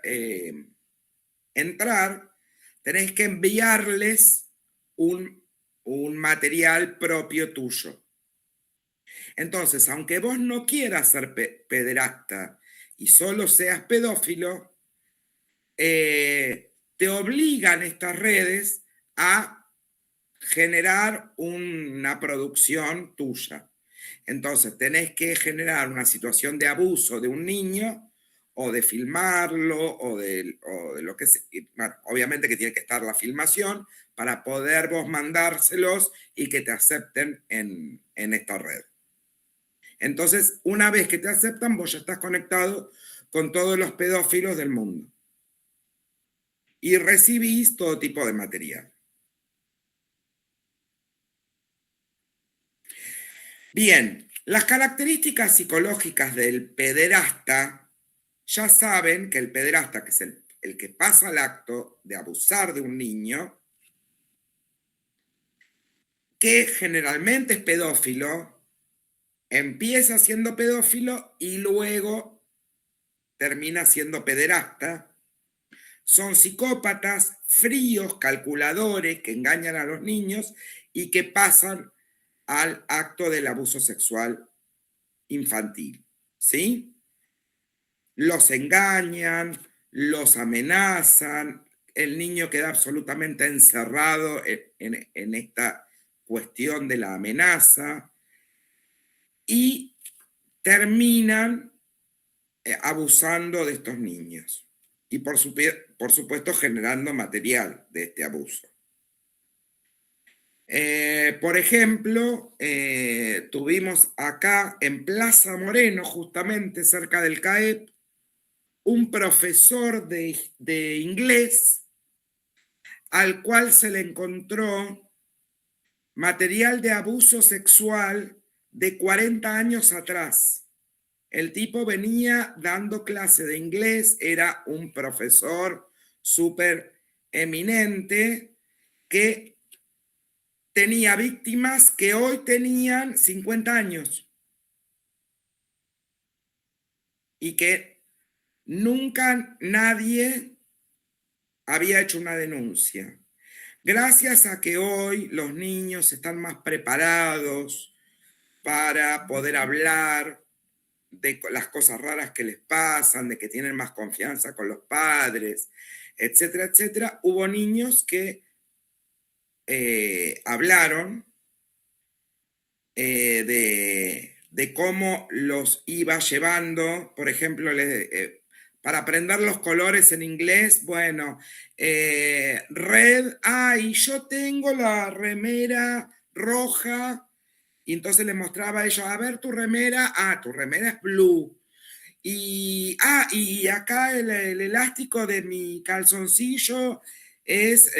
entrar, tenés que enviarles un material propio tuyo. Entonces, aunque vos no quieras ser pederasta y solo seas pedófilo, te obligan estas redes a generar una producción tuya. Entonces, tenés que generar una situación de abuso de un niño, o de filmarlo, o de lo que sea. Bueno, obviamente que tiene que estar la filmación para poder vos mandárselos y que te acepten en esta red. Entonces, una vez que te aceptan, vos ya estás conectado con todos los pedófilos del mundo. Y recibís todo tipo de material. Bien, Las características psicológicas del pederasta, ya saben que el pederasta, que es el que pasa el acto de abusar de un niño, que generalmente es pedófilo, empieza siendo pedófilo y luego termina siendo pederasta. Son psicópatas fríos, calculadores, que engañan a los niños y que pasan al acto del abuso sexual infantil, ¿sí? Los engañan, los amenazan, el niño queda absolutamente encerrado en esta cuestión de la amenaza y terminan abusando de estos niños y por supuesto generando material de este abuso. Por ejemplo, tuvimos acá en Plaza Moreno, justamente cerca del CAEP, un profesor de inglés al cual se le encontró material de abuso sexual de 40 años atrás. El tipo venía dando clase de inglés, era un profesor súper eminente que tenía víctimas que hoy tenían 50 años y que nunca nadie había hecho una denuncia. Gracias a que hoy los niños están más preparados para poder hablar de las cosas raras que les pasan, de que tienen más confianza con los padres, etcétera, etcétera, hubo niños que hablaron de cómo los iba llevando, por ejemplo, para aprender los colores en inglés, bueno, red, y yo tengo la remera roja, y entonces les mostraba a ellos, a ver tu remera, tu remera es blue, y acá el elástico de mi calzoncillo es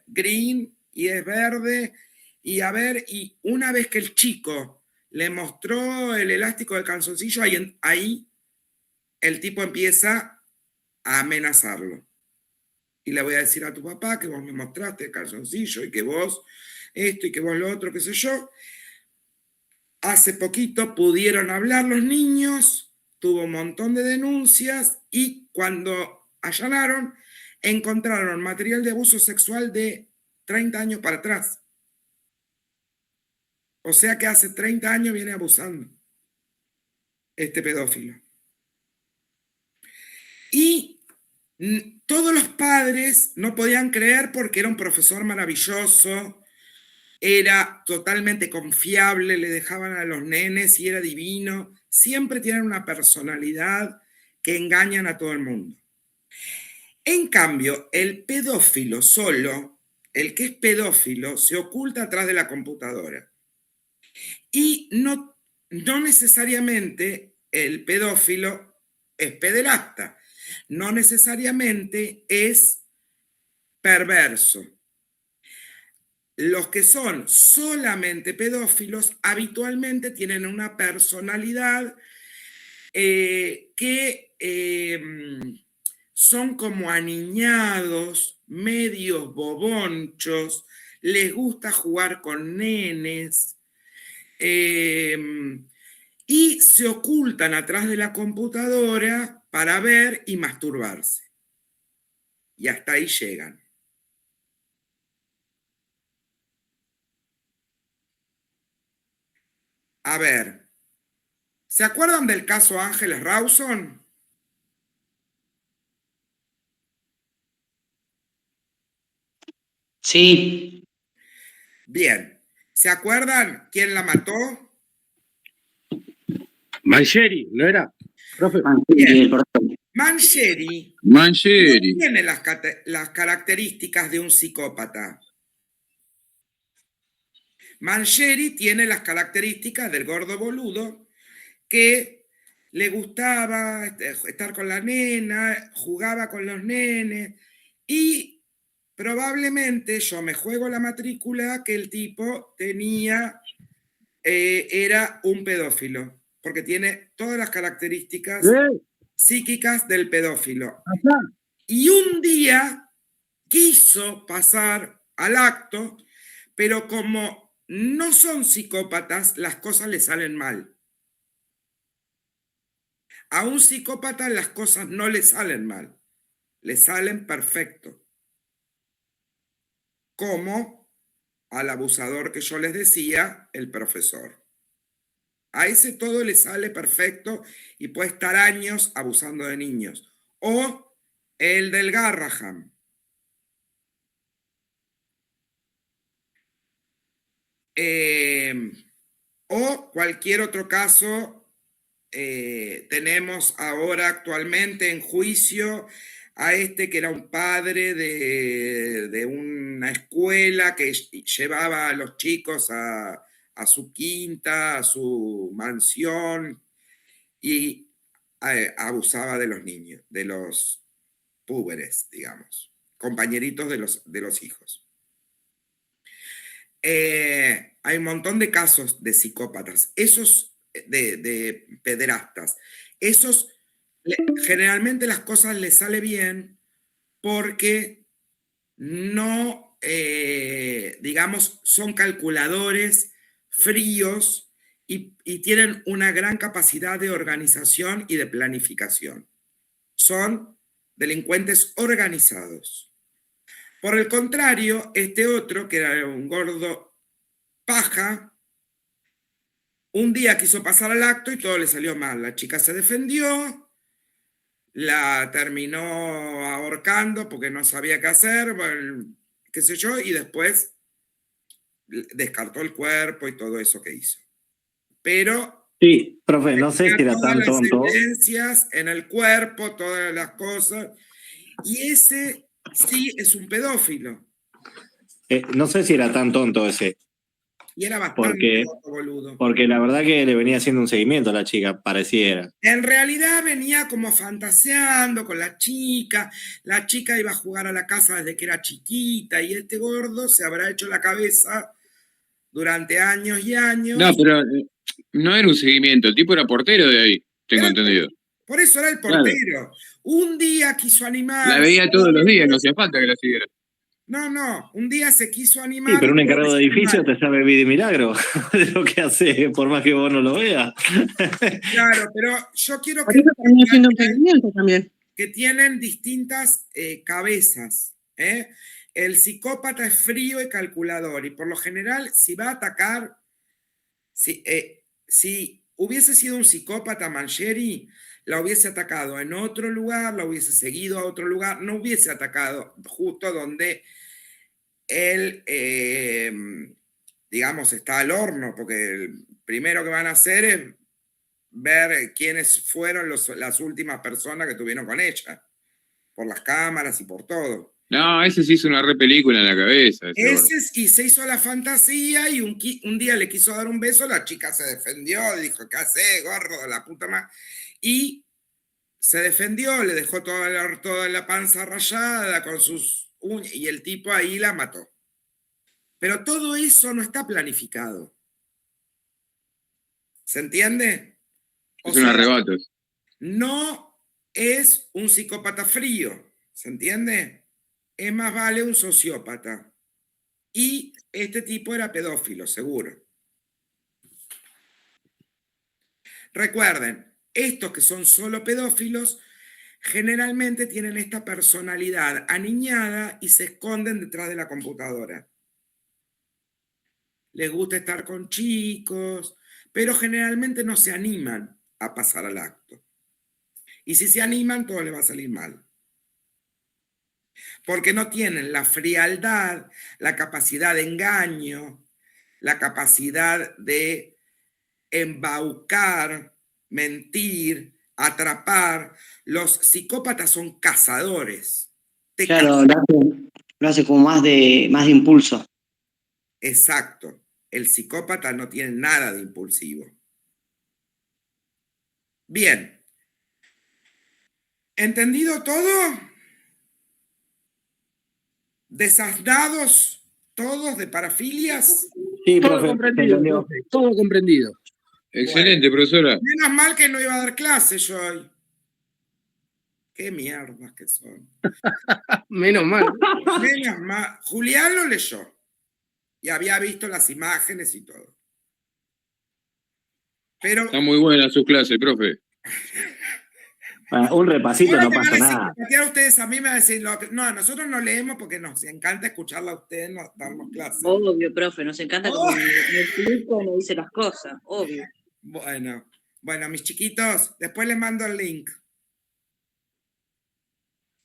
green y es verde, y a ver, y una vez que el chico le mostró el elástico del calzoncillo, ahí el tipo empieza a amenazarlo. Y le voy a decir a tu papá que vos me mostraste el calzoncillo y que vos esto y que vos lo otro, qué sé yo. Hace poquito pudieron hablar los niños, tuvo un montón de denuncias y cuando allanaron encontraron material de abuso sexual de 30 años para atrás. O sea que hace 30 años viene abusando este pedófilo. Y todos los padres no podían creer porque era un profesor maravilloso, era totalmente confiable, le dejaban a los nenes y era divino. Siempre tienen una personalidad que engañan a todo el mundo. En cambio, el pedófilo solo, el que es pedófilo, se oculta atrás de la computadora. Y no necesariamente el pedófilo es pederasta, no necesariamente es perverso. Los que son solamente pedófilos habitualmente tienen una personalidad que son como aniñados, medios bobonchos, les gusta jugar con nenes y se ocultan atrás de la computadora para ver y masturbarse. Y hasta ahí llegan. A ver, ¿se acuerdan del caso Ángeles Rawson? Sí. Bien. ¿Se acuerdan quién la mató? Mancheri, ¿no era? Profe. Bien. Mancheri no tiene las características de un psicópata. Mancheri tiene las características del gordo boludo que le gustaba estar con la nena, jugaba con los nenes y probablemente yo me juego la matrícula que el tipo tenía era un pedófilo, porque tiene todas las características psíquicas del pedófilo. Y un día quiso pasar al acto, pero como no son psicópatas, las cosas le salen mal. A un psicópata las cosas no le salen mal, le salen perfecto. Como al abusador que yo les decía, el profesor. A ese todo le sale perfecto y puede estar años abusando de niños. O el del Garraham. O cualquier otro caso. Tenemos ahora actualmente en juicio a este que era un padre de una escuela que llevaba a los chicos a su quinta, a su mansión y abusaba de los niños, de los púberes, digamos, compañeritos de los hijos. Hay un montón de casos de psicópatas, esos de pederastas. Esos, generalmente las cosas les sale bien porque no, digamos, son calculadores, fríos y tienen una gran capacidad de organización y de planificación. Son delincuentes organizados. Por el contrario, este otro, que era un gordo paja, un día quiso pasar al acto y todo le salió mal. La chica se defendió, la terminó ahorcando porque no sabía qué hacer, bueno, qué sé yo, y después descartó el cuerpo y todo eso que hizo. Pero sí, profe, no sé si era tan tonto. Todas las evidencias en el cuerpo, todas las cosas. Y ese sí es un pedófilo. No sé si era tan tonto ese. Y era bastante tonto, boludo. Porque la verdad que le venía haciendo un seguimiento a la chica, pareciera. En realidad venía como fantaseando con la chica iba a jugar a la casa desde que era chiquita y este gordo se habrá hecho la cabeza durante años y años. No, pero no era un seguimiento, el tipo era portero de ahí, tengo entendido. Por eso era el portero. Claro. Un día quiso animar. La veía todos los días, no hacía falta que la siguiera. No, un día se quiso animar. Sí, pero un encargado de edificio te sabe vida y milagro de lo que hace, por más que vos no lo veas. Claro, pero yo quiero que tienen distintas cabezas. El psicópata es frío y calculador y por lo general si va a atacar, si hubiese sido un psicópata Mangieri, la hubiese atacado en otro lugar, la hubiese seguido a otro lugar, no hubiese atacado justo donde él, digamos, está al horno, porque el primero que van a hacer es ver quiénes fueron las últimas personas que estuvieron con ella, por las cámaras y por todo. No, ese se hizo una re película en la cabeza. Y se hizo la fantasía y un día le quiso dar un beso, la chica se defendió, dijo, ¿qué hace, gordo, la puta madre? Y se defendió, le dejó toda la panza rayada con sus uñas y el tipo ahí la mató. Pero todo eso no está planificado. ¿Se entiende? Es un arrebato. No es un psicópata frío, ¿se entiende? Es más vale un sociópata. Y este tipo era pedófilo, seguro. Recuerden, estos que son solo pedófilos generalmente tienen esta personalidad aniñada y se esconden detrás de la computadora. Les gusta estar con chicos, pero generalmente no se animan a pasar al acto. Y si se animan, todo les va a salir mal. Porque no tienen la frialdad, la capacidad de engaño, la capacidad de embaucar, mentir, atrapar. Los psicópatas son cazadores. Claro, lo hace como más de impulso. Exacto. El psicópata no tiene nada de impulsivo. Bien. ¿Entendido todo? ¿Desasnados todos de parafilias? Sí, Todo profe, comprendido, entendió. profe, todo comprendido. Excelente, profesora. Menos mal que no iba a dar clases yo hoy. Qué mierdas que son. Menos mal. Menos mal. Julián lo leyó. Y había visto las imágenes y todo. Pero Está muy buena su clase, profe. Ah, un repasito, ahora no me van a pasa decir, nada. patear ustedes a mí, me van a decir, no, nosotros no leemos porque nos encanta escucharla a ustedes darnos clases. Obvio, profe, nos encanta como me explica y me dice las cosas, obvio. Bueno, mis chiquitos, después les mando el link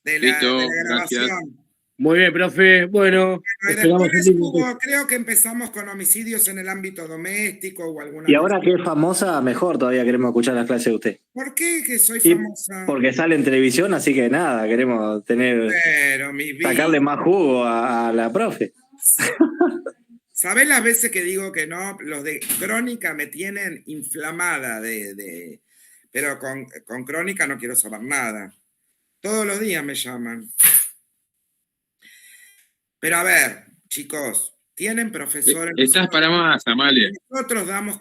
de Listo, la gracias. grabación. Muy bien, profe. Bueno, Y esperamos después el link. creo que empezamos con homicidios en el ámbito doméstico o alguna Y ahora cosa. que es famosa, mejor todavía queremos escuchar las clases de usted. ¿Por qué que soy Y famosa? porque sale en televisión, así que nada, queremos Pero mi vida. sacarle más jugo a la profe. ¿Sabés las veces que digo que no? Los de Crónica me tienen inflamada pero con Crónica no quiero saber nada. Todos los días me llaman. Pero a ver, chicos, tienen profesores. Estás para más, Amalia. Nosotros damos.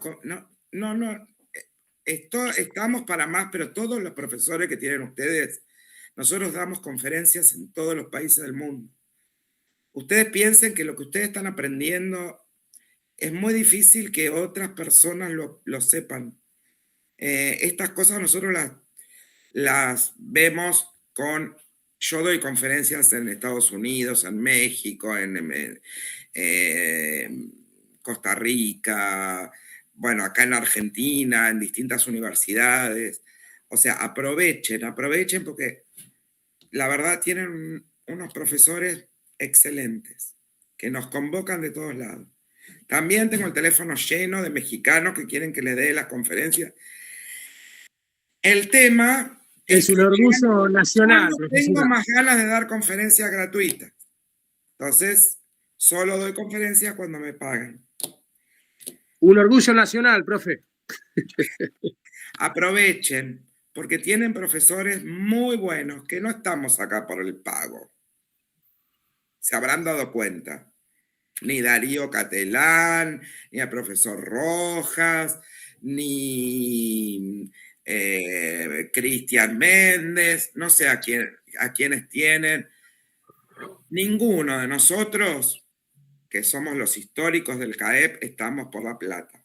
Estamos para más, pero todos los profesores que tienen ustedes, nosotros damos conferencias en todos los países del mundo. Ustedes piensen que lo que ustedes están aprendiendo es muy difícil que otras personas lo sepan. Estas cosas nosotros las vemos yo doy conferencias en Estados Unidos, en México, en Costa Rica, bueno, acá en Argentina, en distintas universidades. O sea, aprovechen porque la verdad tienen unos profesores excelentes que nos convocan de todos lados. También tengo el teléfono lleno de mexicanos que quieren que les dé las conferencias. El tema es un orgullo nacional, no tengo más ganas de dar conferencias gratuitas. Entonces, solo doy conferencias cuando me pagan. Un orgullo nacional, profe. Aprovechen, porque tienen profesores muy buenos, que no estamos acá por el pago. Se habrán dado cuenta. Ni Darío Catelán, ni el profesor Rojas, ni Cristian Méndez, no sé a quiénes tienen. Ninguno de nosotros, que somos los históricos del CAEP, estamos por la plata.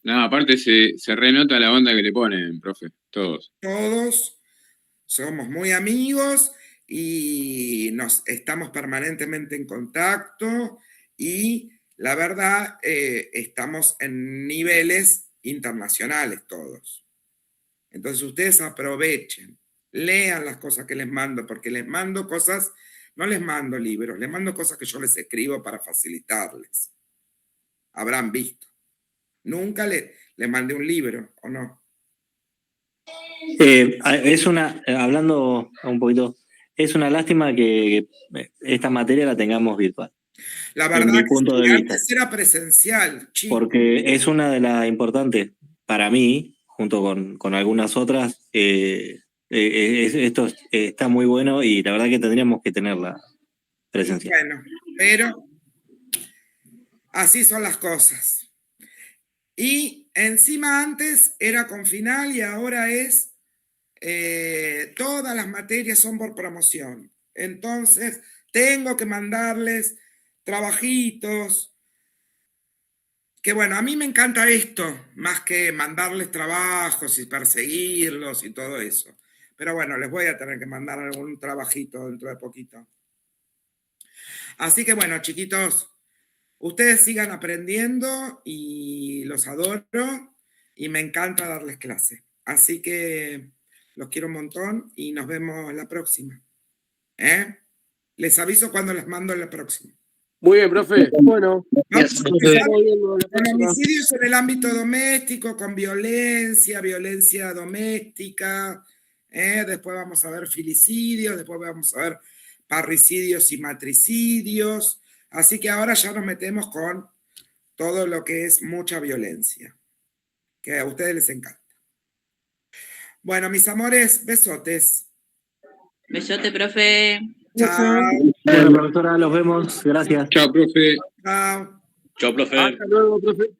No, aparte se renota la onda que le ponen, profe, todos. Todos somos muy amigos y estamos permanentemente en contacto y la verdad estamos en niveles internacionales todos. Entonces ustedes aprovechen, lean las cosas que les mando, porque les mando cosas, no les mando libros, les mando cosas que yo les escribo para facilitarles. Habrán visto. Nunca le mandé un libro, ¿o no? Hablando un poquito, es una lástima que esta materia la tengamos virtual. La verdad mi punto de vista. Antes era presencial, chicos. Porque es una de las importantes para mí, junto con algunas otras. Esto está muy bueno y la verdad que tendríamos que tenerla presencial. Bueno, pero así son las cosas. Y encima antes era con final y ahora es todas las materias son por promoción. Entonces tengo que mandarles trabajitos. Que bueno, a mí me encanta esto, más que mandarles trabajos y perseguirlos y todo eso. Pero bueno, les voy a tener que mandar algún trabajito dentro de poquito. Así que bueno, chiquitos, ustedes sigan aprendiendo y los adoro y me encanta darles clase. Así que los quiero un montón y nos vemos la próxima. Les aviso cuando les mando la próxima. Muy bien, profe. Bueno, con homicidios en el ámbito doméstico, con violencia doméstica. Después vamos a ver filicidios, después vamos a ver parricidios y matricidios. Así que ahora ya nos metemos con todo lo que es mucha violencia, que a ustedes les encanta. Bueno, mis amores, besotes. Besote, profe. Chao. Bueno, profesora, los vemos. Gracias. Chao, profe. Chao. Chao, profe. Hasta luego, profe.